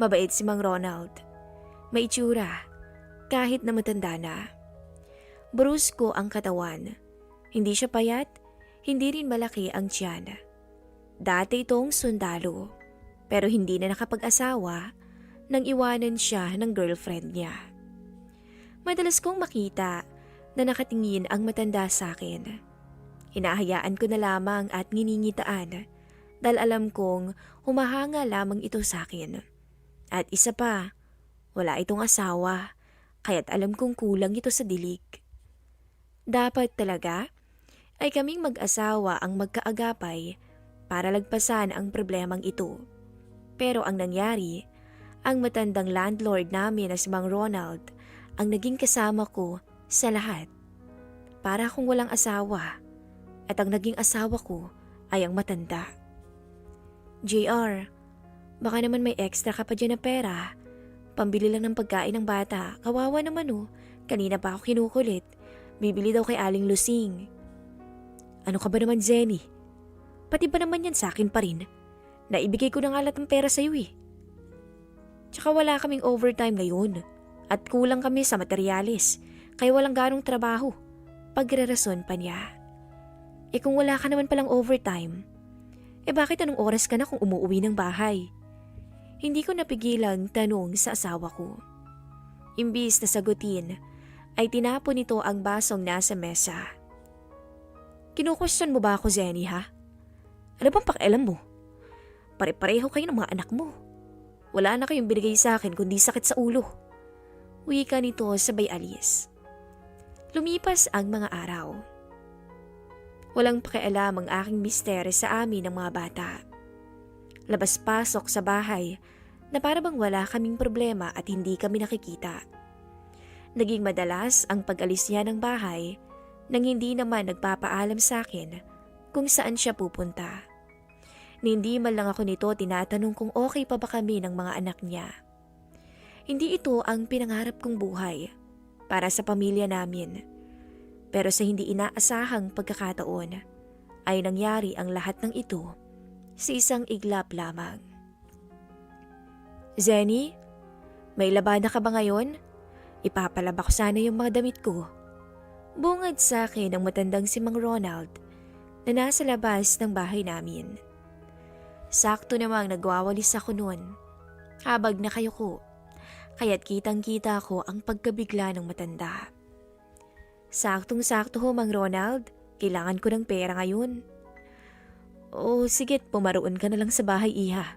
S1: Mabait si Mang Ronald. May itsura, kahit na matanda na. Brusko ang katawan. Hindi siya payat, hindi rin malaki ang tiyan. Dati itong sundalo, pero hindi na nakapag-asawa nang iwanan siya ng girlfriend niya. Madalas kong makita na nakatingin ang matanda sa akin. Hinahayaan ko na lamang at nginingitaan dahil alam kong humahanga lamang ito sa akin. At isa pa, wala itong asawa, kaya't alam kong kulang ito sa dilig. Dapat talaga ay kaming mag-asawa ang magkaagapay para lagpasan ang problemang ito. Pero ang nangyari, ang matandang landlord namin na si Mang Ronald ang naging kasama ko sa lahat. Para akong walang asawa at ang naging asawa ko ay ang matanda. JR, baka naman may extra ka pa dyan na pera. Pambili lang ng pagkain ng bata. Kawawa naman oh. Kanina pa ako kinukulit. Bibili daw kay Aling Lusing. Ano ka ba naman, Zenny? Pati ba naman yan sa akin pa rin? Naibigay ko na nga lahat ng pera sa'yo eh. Tsaka wala kaming overtime ngayon. At kulang kami sa materyales. Kaya walang ganong trabaho. Pagre-rason pa niya. Kung wala ka naman palang overtime, bakit anong oras ka na kung umuwi ng bahay? Hindi ko napigilang tanong sa asawa ko. Imbis na sagutin, ay tinapon nito ang basong nasa mesa. Kinukwestiyon mo ba ako, Zenny, ha? Ano bang pakialam mo? Pare-pareho kayo ng mga anak mo. Wala na kayong binigay sa akin kundi sakit sa ulo. Wika nito sabay alis. Lumipas ang mga araw. Walang pakialam ang aking mister sa amin ng mga bata. Labas-pasok sa bahay na para bang wala kaming problema at hindi kami nakikita. Naging madalas ang pag-alis niya ng bahay nang hindi naman nagpapaalam sa akin kung saan siya pupunta. Hindi man lang ako nito tinatanong kung okay pa ba kami ng mga anak niya. Hindi ito ang pinangarap kong buhay para sa pamilya namin. Pero sa hindi inaasahang pagkakataon ay nangyari ang lahat ng ito sa isang iglap lamang. Zenny, may labada ka ba ngayon? Ipapalaba ko sana yung mga damit ko. Bungad sa akin ang matandang si Mang Ronald na nasa labas ng bahay namin. Sakto namang nagwawalis ako noon habang nakayuko, kaya't kitang-kita ko ang pagkabigla ng matanda. Saktong-sakto ho, Mang Ronald, kailangan ko ng pera ngayon. O sige't pumaroon ka na lang sa bahay, iha.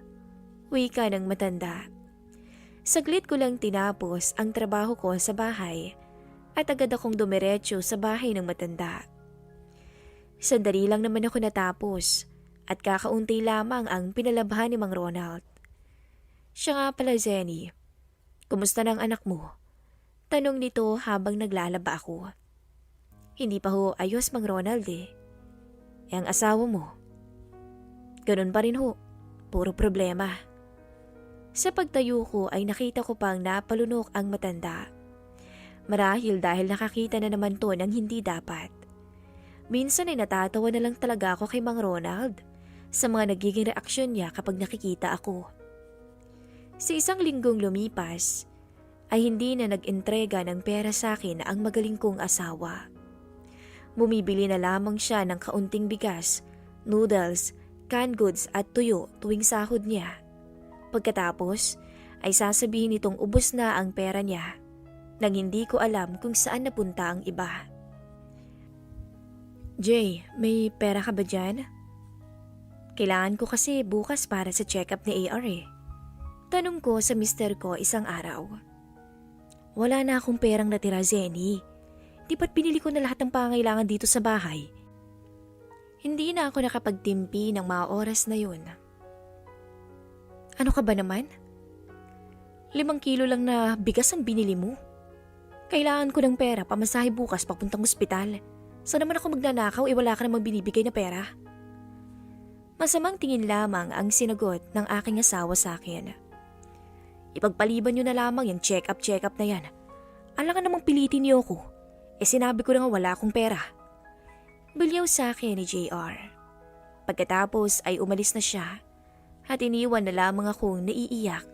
S1: Wika ng matanda. Saglit ko lang tinapos ang trabaho ko sa bahay at agad akong dumiretso sa bahay ng matanda. Sandali lang naman ako natapos at kakaunti lamang ang pinalabhan ni Mang Ronald. Siya nga pala, Zenny. Kumusta na ang anak mo? Tanong nito habang naglalaba ako. Hindi pa ho ayos, Mang Ronald eh. Ang asawa mo? Ganun pa rin ho. Puro problema. Sa pagtayo ko ay nakita ko pang napalunok ang matanda. Marahil dahil nakakita na naman to ng hindi dapat. Minsan ay natatawa na lang talaga ako kay Mang Ronald sa mga nagiging reaksyon niya kapag nakikita ako. Sa isang linggong lumipas ay hindi na nag-entrega ng pera sa akin ang magaling kong asawa. Bumibili na lamang siya ng kaunting bigas, noodles, canned goods at tuyo tuwing sahod niya. Pagkatapos ay sasabihin nitong ubos na ang pera niya nang hindi ko alam kung saan napunta ang iba. Jay, may pera ka ba dyan? Kailangan ko kasi bukas para sa check-up ni AR eh. Tanong ko sa mister ko isang araw. Wala na akong perang natira, Zenny. Di ba't pinili ko na lahat ng pangailangan dito sa bahay? Hindi na ako nakapagtimpi ng mga oras na yun. Ano ka ba naman? 5 kilo lang na bigas ang binili mo. Kailangan ko ng pera pamasahe bukas papuntang ospital. Saan naman ako magnanakaw wala ka namang binibigay na pera? Masamang tingin lamang ang sinagot ng aking asawa sa akin. Ipagpaliban nyo na lamang yung check-up na yan. Alangan namang pilitin niyo ako. Sinabi ko na nga wala akong pera. Bilyaw sa akin ni JR. Pagkatapos ay umalis na siya at iniwan na lamang akong naiiyak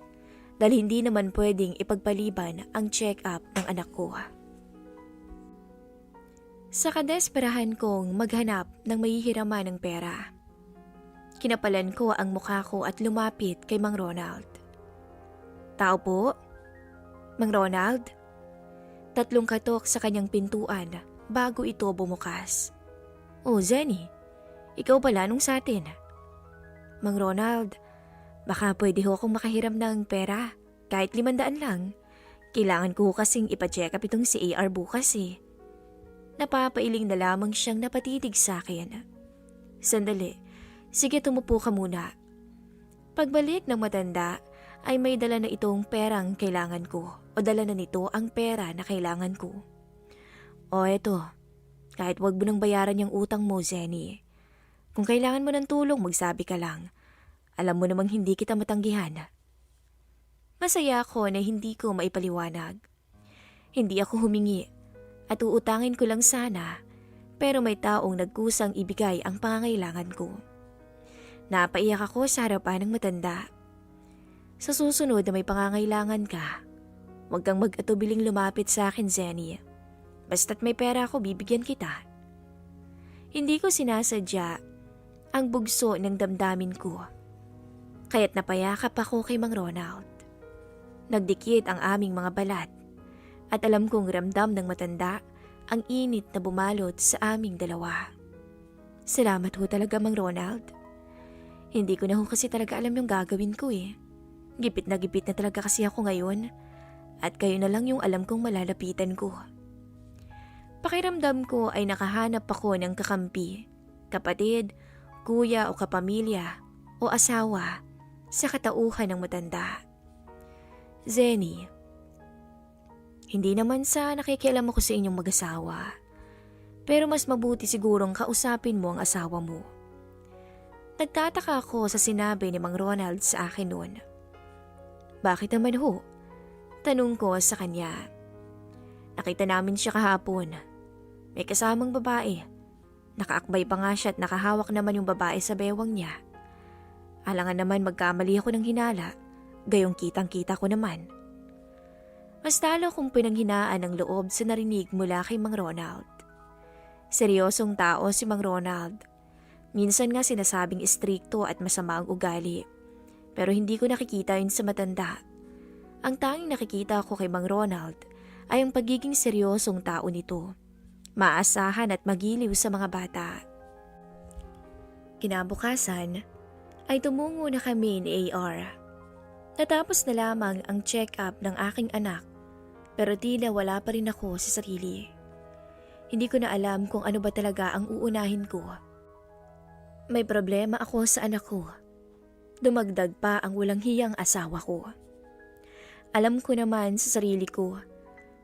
S1: dahil hindi naman pwedeng ipagpaliban ang check-up ng anak ko. Sa kadesperahan kong maghanap ng mahihiraman ng pera, kinapalan ko ang mukha ko at lumapit kay Mang Ronald. Tao po? Mang Ronald? 3 katok sa kanyang pintuan bago ito bumukas. Oh, Zenny, ikaw pala nung sa atin. Mang Ronald, baka pwede ho akong makahiram ng pera, kahit 500 lang. Kailangan ko kasing ipa-check up itong si AR bukas eh. Napapailing na lamang siyang napatitig sa akin. Sandali, sige tumupo ka muna. Pagbalik ng matanda ay may dala na itong perang kailangan ko o dala na nito ang pera na kailangan ko. O eto, kahit wag mo nang bayaran yung utang mo, Zenny. Kung kailangan mo ng tulong, magsabi ka lang. Alam mo namang hindi kita matanggihan. Masaya ako na hindi ko maipaliwanag. Hindi ako humingi at uutangin ko lang sana, pero may taong nagkusang ibigay ang pangangailangan ko. Napaiyak ako sa harapan ng matanda. Sa susunod na may pangangailangan ka, huwag kang mag-atubiling lumapit sa akin, Zenny. Basta't may pera ako, bibigyan kita. Hindi ko sinasadya ang bugso ng damdamin ko, kaya't napayakap ako kay Mang Ronald. Nagdikit ang aming mga balat at alam kong ramdam ng matanda ang init na bumalot sa aming dalawa. Salamat ho talaga, Mang Ronald. Hindi ko na ho kasi talaga alam yung gagawin ko eh. Gipit na talaga kasi ako ngayon at kayo na lang yung alam kong malalapitan ko. Pakiramdam ko ay nakahanap ako ng kakampi kapatid, kuya o kapamilya o asawa sa katauhan ng matanda. Zenny, hindi naman sa nakikialam ako sa inyong mag-asawa, pero mas mabuti sigurong kausapin mo ang asawa mo. Nagtataka ako sa sinabi ni Mang Ronald sa akin noon. Bakit naman ho? Tanong ko sa kanya. Nakita namin siya kahapon. May kasamang babae. Nakaakbay pa nga siya at nakahawak naman yung babae sa bewang niya. Alangan naman magkamali ako ng hinala, gayong kitang-kita ko naman. Mas talo kong pinanghinaan ng loob sa narinig mula kay Mang Ronald. Seryosong tao si Mang Ronald. Minsan nga sinasabing istrikto at masama ang ugali. Pero hindi ko nakikita yun sa matanda. Ang tanging nakikita ko kay Mang Ronald ay ang pagiging seryosong tao nito. Maasahan at magiliw sa mga bata. Kinabukasan ay tumungo na kami ni AR. Natapos na lamang ang check-up ng aking anak pero tila wala pa rin ako sa sarili. Hindi ko na alam kung ano ba talaga ang uunahin ko. May problema ako sa anak ko. Dumagdag pa ang walang hiyang asawa ko. Alam ko naman sa sarili ko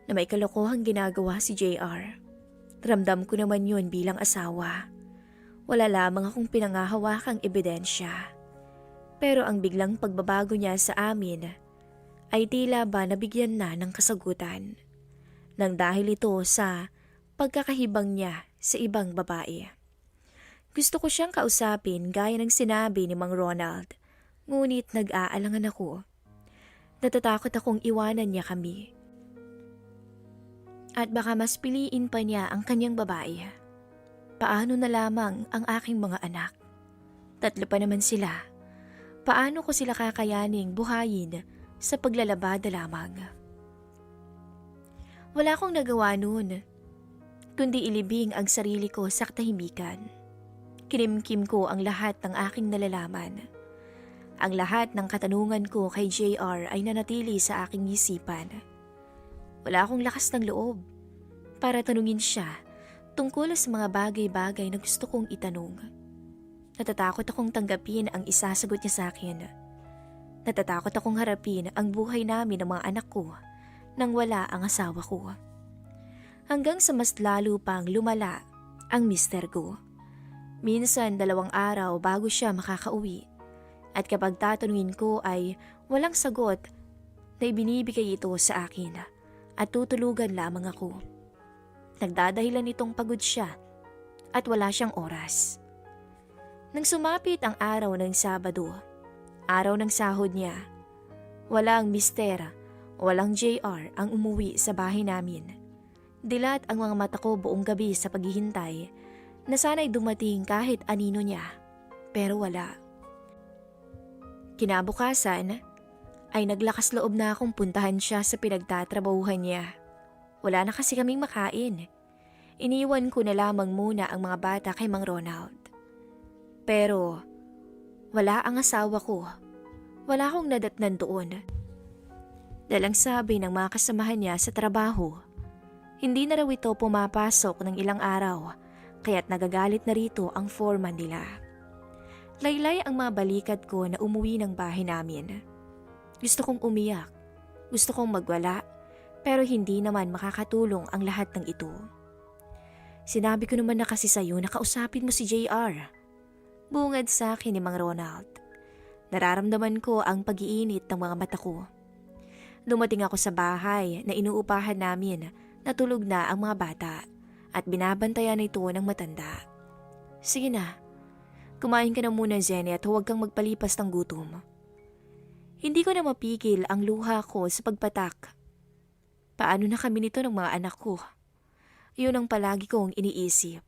S1: na may kalokohang ginagawa si JR. Ramdam ko naman yun bilang asawa. Wala lamang akong pinangahawakang ebidensya. Pero ang biglang pagbabago niya sa amin ay tila ba nabigyan na ng kasagutan. Nang dahil ito sa pagkakahibang niya sa ibang babae. Gusto ko siyang kausapin gaya ng sinabi ni Mang Ronald, ngunit nag-aalangan ako. Natatakot akong iwanan niya kami. At baka mas piliin pa niya ang kanyang babae. Paano na lamang ang aking mga anak? 3 pa naman sila. Paano ko sila kakayaning buhayin sa paglalabada lamang? Wala akong nagawa noon, kundi ilibing ang sarili ko sa katahimikan. Kinimkim ko ang lahat ng aking nalalaman. Ang lahat ng katanungan ko kay JR ay nanatili sa aking isipan. Wala akong lakas ng loob para tanungin siya tungkol sa mga bagay-bagay na gusto kong itanong. Natatakot akong tanggapin ang isasagot niya sa akin. Natatakot akong harapin ang buhay namin ng mga anak ko nang wala ang asawa ko. Hanggang sa mas lalo pang lumala ang mister ko. Minsan 2 araw bago siya makakauwi. At kapag tatanungin ko ay walang sagot na ibinibigay ito sa akin at tutulugan lamang ako. Nagdadahilan itong pagod siya at wala siyang oras. Nang sumapit ang araw ng Sabado, araw ng sahod niya, walang mister, walang JR ang umuwi sa bahay namin. Dilat ang mga mata ko buong gabi sa paghihintay na sana'y dumating kahit anino niya, pero wala. Kinabukasan ay naglakas loob na akong puntahan siya sa pinagtatrabahuhan niya. Wala na kasi kaming makain. Iniwan ko na lamang muna ang mga bata kay Mang Ronald. Pero wala ang asawa ko. Wala akong nadatnan doon. Dalang sabi ng mga kasamahan niya sa trabaho, hindi na raw ito pumapasok ng ilang araw. Kaya't nagagalit na rito ang foreman nila. Laylay ang mga balikat ko na umuwi ng bahay namin. Gusto kong umiyak, gusto kong magwala, pero hindi naman makakatulong ang lahat ng ito. Sinabi ko naman na kasi sa'yo na kausapin mo si JR. Bungad sa akin ni Mang Ronald. Nararamdaman ko ang pag-iinit ng mga mata ko. Dumating ako sa bahay na inuupahan namin na tulog na ang mga bata. At binabantayan ito ng matanda. Sige na, kumain ka na muna Zenny at huwag kang magpalipas ng gutom. Hindi ko na mapigil ang luha ko sa pagpatak. Paano na kami nito ng mga anak ko? Yun ang palagi kong iniisip.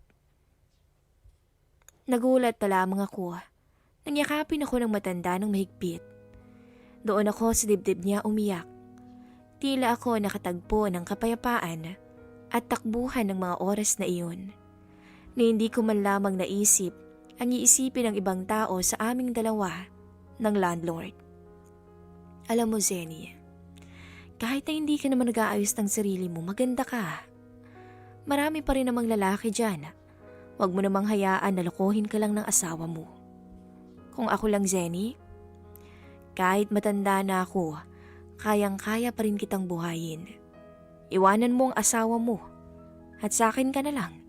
S1: Nagulat na lamang ako. Nangyakapin ako ng matanda ng mahigpit. Doon ako sa dibdib niya umiyak. Tila ako nakatagpo ng kapayapaan at takbuhan ng mga oras na iyon, na hindi ko man lamang naisip ang iisipin ng ibang tao sa aming dalawa ng landlord. Alam mo Zenny, kahit na hindi ka naman nag-aayos ng sarili mo, maganda ka. Marami pa rin namang lalaki dyan. Huwag mo namang hayaan na lokohin ka lang ng asawa mo. Kung ako lang, Zenny, kahit matanda na ako, kayang-kaya pa rin kitang buhayin. Iwanan mo ang asawa mo at sa akin ka na lang.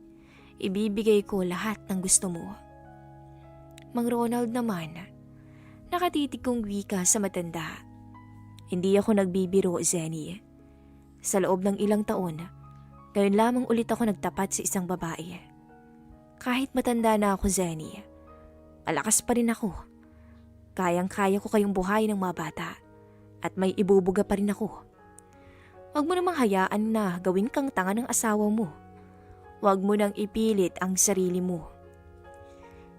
S1: Ibibigay ko lahat ng gusto mo. Mang Ronald naman, nakatitig kong wika sa matanda. Hindi ako nagbibiro, Zenny. Sa loob ng ilang taon, ngayon lamang ulit ako nagtapat sa isang babae. Kahit matanda na ako, Zenny, malakas pa rin ako. Kayang-kaya ko kayong buhayin ng mga bata at may ibubuga pa rin ako. Huwag mo namang hayaan na gawin kang tanga ng asawa mo. Huwag mo nang ipilit ang sarili mo.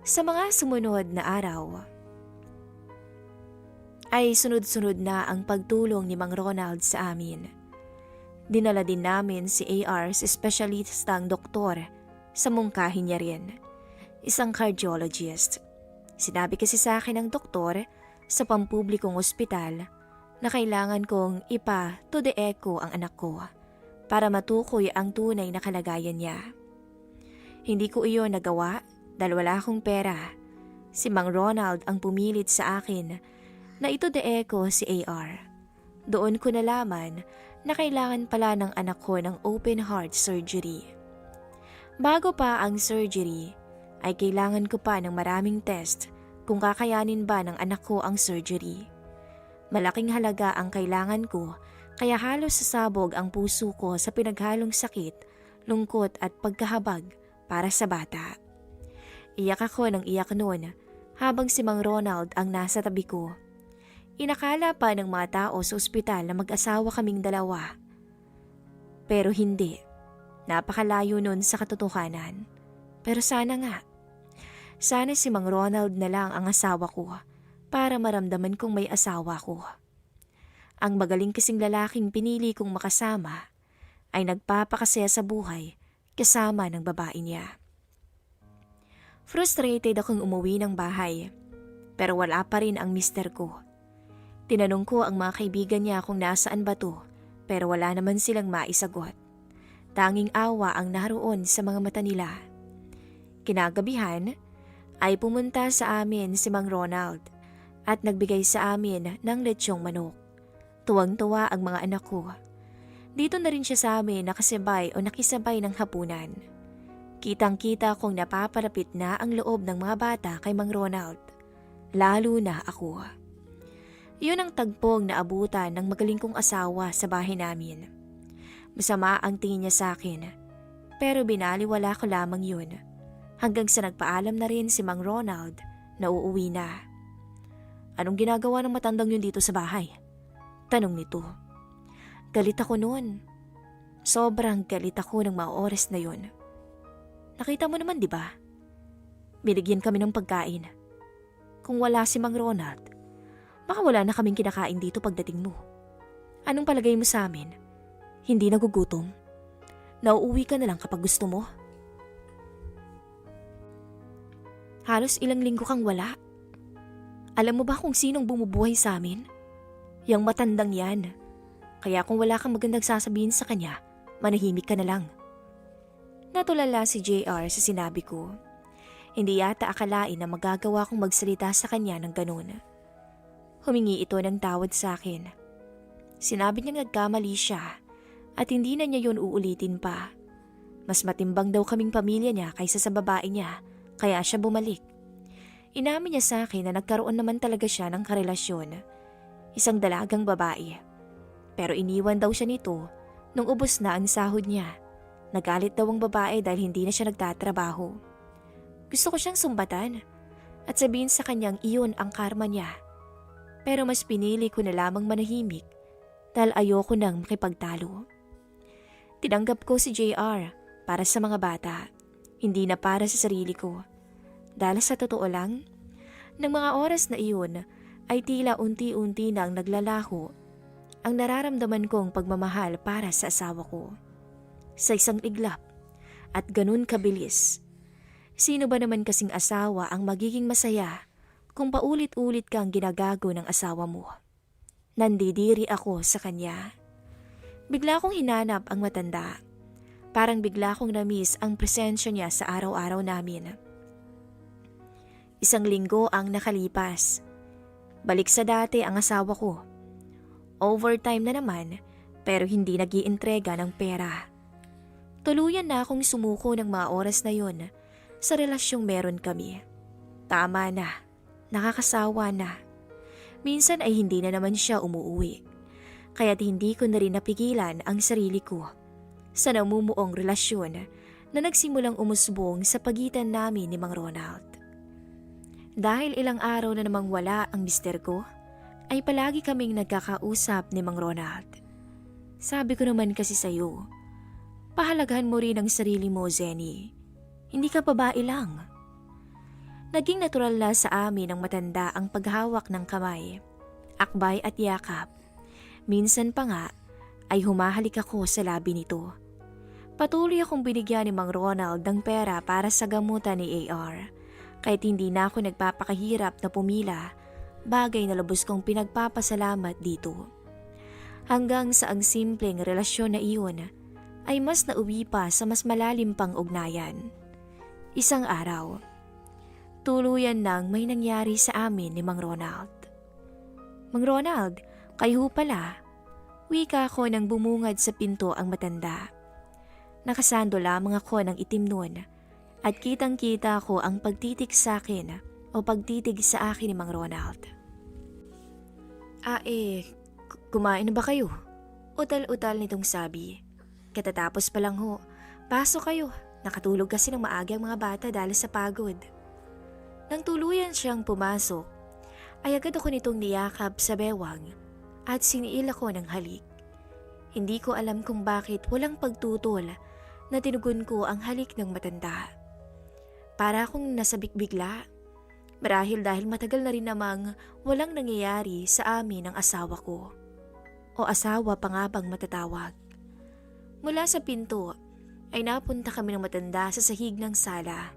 S1: Sa mga sumunod na araw, ay sunod-sunod na ang pagtulong ni Mang Ronald sa amin. Dinala din namin si AR sa espesyalistang doktor sa mungkahin niya rin, isang cardiologist. Sinabi kasi sa akin ng doktor sa pampublikong ospital na kailangan kong ipa-to the echo ang anak ko para matukoy ang tunay na kalagayan niya. Hindi ko iyon nagawa dahil wala akong pera. Si Mang Ronald ang pumilit sa akin na ito the echo si AR. Doon ko nalaman na kailangan pala ng anak ko ng open heart surgery. Bago pa ang surgery, ay kailangan ko pa ng maraming test kung kakayanin ba ng anak ko ang surgery. Malaking halaga ang kailangan ko kaya halos sasabog ang puso ko sa pinaghalong sakit, lungkot at pagkahabag para sa bata. Iyak ako ng iyak noon habang si Mang Ronald ang nasa tabi ko. Inakala pa ng mga tao sa ospital na mag-asawa kaming dalawa. Pero hindi. Napakalayo nun sa katotohanan. Pero sana nga. Sana si Mang Ronald na lang ang asawa ko para maramdaman kong may asawa ko. Ang magaling kasing lalaking pinili kong makasama ay nagpapakasaya sa buhay kasama ng babae niya. Frustrated akong umuwi ng bahay pero wala pa rin ang mister ko. Tinanong ko ang mga kaibigan niya kung nasaan ba to pero wala naman silang maisagot. Tanging awa ang naroon sa mga mata nila. Kinagabihan ay pumunta sa amin si Mang Ronald at nagbigay sa amin ng letsyong manok. Tuwang-tuwa ang mga anak ko. Dito na rin siya sa amin nakasabay o nakisabay ng hapunan. Kitang-kita kong napapalapit na ang loob ng mga bata kay Mang Ronald. Lalo na ako. Yun ang tagpong naabutan ng magaling kong asawa sa bahay namin. Masama ang tingin niya sa akin, pero binaliwala ko lamang yun. Hanggang sa nagpaalam na rin si Mang Ronald na uuwi na. Anong ginagawa ng matandang yun dito sa bahay? Tanong nito. Galit ako noon. Sobrang galit ako ng mga oras na yun. Nakita mo naman, di ba? Binigyan kami ng pagkain. Kung wala si Mang Ronald, baka wala na kaming kinakain dito pagdating mo. Anong palagay mo sa amin? Hindi nagugutom? Nauuwi ka na lang kapag gusto mo? Halos ilang linggo kang wala. Alam mo ba kung sinong bumubuhay sa amin? Yang matandang yan. Kaya kung wala kang magandang sasabihin sa kanya, manahimik ka na lang. Natulala si JR sa sinabi ko. Hindi yata akalain na magagawa kong magsalita sa kanya ng ganun. Humingi ito ng tawad sa akin. Sinabi niya nagkamali siya at hindi na niya yun uulitin pa. Mas matimbang daw kaming pamilya niya kaysa sa babae niya, kaya siya bumalik. Inamin niya sa akin na nagkaroon naman talaga siya ng karelasyon. Isang dalagang babae. Pero iniwan daw siya nito nung ubos na ang sahod niya. Nagalit daw ang babae dahil hindi na siya nagtatrabaho. Gusto ko siyang sumbatan at sabihin sa kanyang iyon ang karma niya. Pero mas pinili ko na lamang manahimik dahil ayoko nang makipagtalo. Tinanggap ko si JR para sa mga bata, hindi na para sa sarili ko. Dahil sa totoo lang, ng mga oras na iyon ay tila unti-unti nang naglalaho ang nararamdaman kong pagmamahal para sa asawa ko. Sa isang iglap at ganun kabilis. Sino ba naman kasing asawa ang magiging masaya kung paulit-ulit kang ginagago ng asawa mo? Nandidiri ako sa kanya. Bigla kong hinanap ang matanda. Parang bigla kong na-miss ang presensya niya sa araw-araw namin. 1 linggo ang nakalipas. Balik sa dati ang asawa ko. Overtime na naman pero hindi nag-iintrega ng pera. Tuluyan na akong sumuko ng mga oras na yon sa relasyong meron kami. Tama na, nakakasawa na. Minsan ay hindi na naman siya umuuwi. Kaya't hindi ko na rin napigilan ang sarili ko sa namumuong relasyon na nagsimulang umusbong sa pagitan namin ni Mang Ronald. Dahil ilang araw na namang wala ang mister ko, ay palagi kaming nagkakausap ni Mang Ronald. Sabi ko naman kasi sa'yo, pahalagahan mo rin ang sarili mo, Zenny. Hindi ka babae lang. Naging natural na sa amin ng matanda ang paghawak ng kamay, akbay at yakap. Minsan pa nga ay humahalik ako sa labi nito. Patuloy akong binigyan ni Mang Ronald ng pera para sa gamutan ni AR. Kahit hindi na ako nagpapakahirap na pumila, bagay na lubos kong pinagpapasalamat dito. Hanggang sa ang simpleng relasyon na iyon ay mas nauwi pa sa mas malalim pang ugnayan. Isang araw, tuluyan nang may nangyari sa amin ni Mang Ronald. Mang Ronald, kayo pala. Wika ko nang bumungad sa pinto ang matanda. Nakasando lamang ako ng itim noon at kitang-kita ko ang pagtitig sa akin o pagtitig sa akin ni Mang Ronald. Kumain na ba kayo? Utal-utal nitong sabi. Katatapos pa lang ho. Pasok kayo. Nakatulog kasi ng maaga ang mga bata dahil sa pagod. Nang tuluyan siyang pumasok, ay agad ako nitong niyakap sa bewang at siniil ako ng halik. Hindi ko alam kung bakit walang pagtutol na tinugon ko ang halik ng matanda. Para akong nasabik bigla. Marahil dahil matagal na rin namang walang nangyayari sa amin ng asawa ko. O asawa pa nga bang matatawag. Mula sa pinto ay napunta kami ng matanda sa sahig ng sala.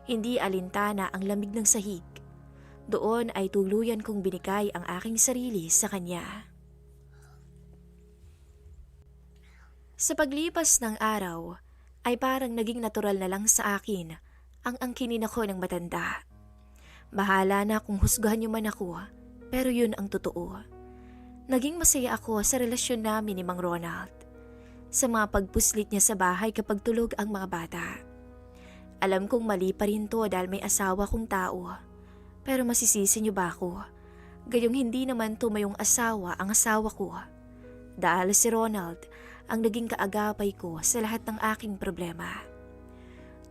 S1: Hindi alintana ang lamig ng sahig. Doon ay tuluyan kong binikay ang aking sarili sa kanya. Sa paglipas ng araw ay parang naging natural na lang sa akin ang angkinin ako ng matanda. Bahala na kung husgahan niyo man ako, pero yun ang totoo. Naging masaya ako sa relasyon namin ni Mang Ronald. Sa mga pagpuslit niya sa bahay kapag tulog ang mga bata. Alam kong mali pa rin to dahil may asawa kong tao. Pero masisisi niyo ba ako? Gayong hindi naman tumayong asawa ang asawa ko. Dahil si Ronald ang naging kaagapay ko sa lahat ng aking problema.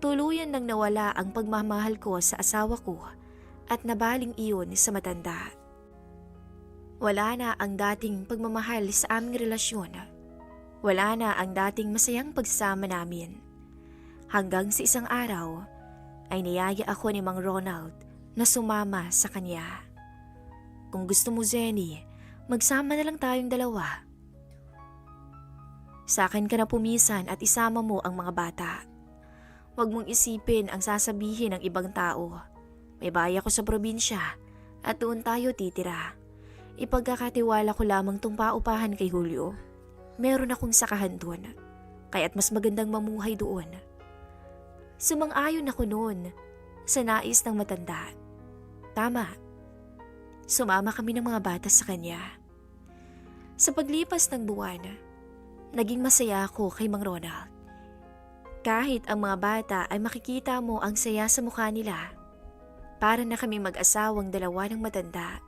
S1: Tuluyan nang nawala ang pagmamahal ko sa asawa ko at nabaling iyon sa matanda. Wala na ang dating pagmamahal sa aming relasyon. Wala na ang dating masayang pagsama namin. Hanggang sa isang araw ay niyaya ako ni Mang Ronald na sumama sa kanya. Kung gusto mo, Zenny, magsama na lang tayong dalawa. Sa akin ka na pumisan at isama mo ang mga bata. Huwag mong isipin ang sasabihin ng ibang tao. May bahay ako sa probinsya at doon tayo titira. Ipagkakatiwala ko lamang tong paupahan kay Julio. Meron akong sakahan doon, kaya't mas magandang mamuhay doon. Sumang-ayon ako noon sa nais ng matanda. Tama, sumama kami ng mga bata sa kanya. Sa paglipas ng buwan, naging masaya ako kay Mang Ronald. Kahit ang mga bata ay makikita mo ang saya sa mukha nila. Para na kaming mag-asawang dalawa ng matanda.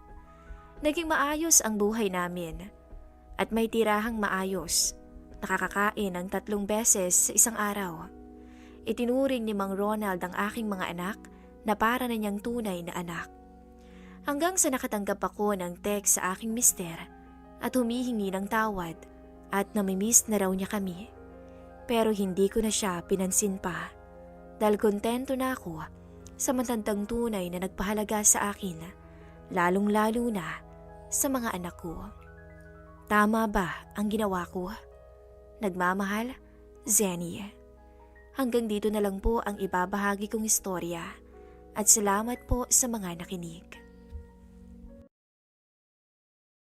S1: Naging maayos ang buhay namin. At may tirahang maayos. Nakakakain ng 3 beses sa isang araw. Itinuring ni Mang Ronald ang aking mga anak na para na niyang tunay na anak. Hanggang sa nakatanggap ako ng text sa aking mister at humihingi ng tawad at namimiss na raw niya kami. Pero hindi ko na siya pinansin pa dahil kontento na ako sa matandang tunay na nagpahalaga sa akin, lalong-lalo na sa mga anak ko. Tama ba ang ginawa ko? Nagmamahal, Zenny. Hanggang dito na lang po ang ibabahagi kong istorya at salamat po sa mga nakinig.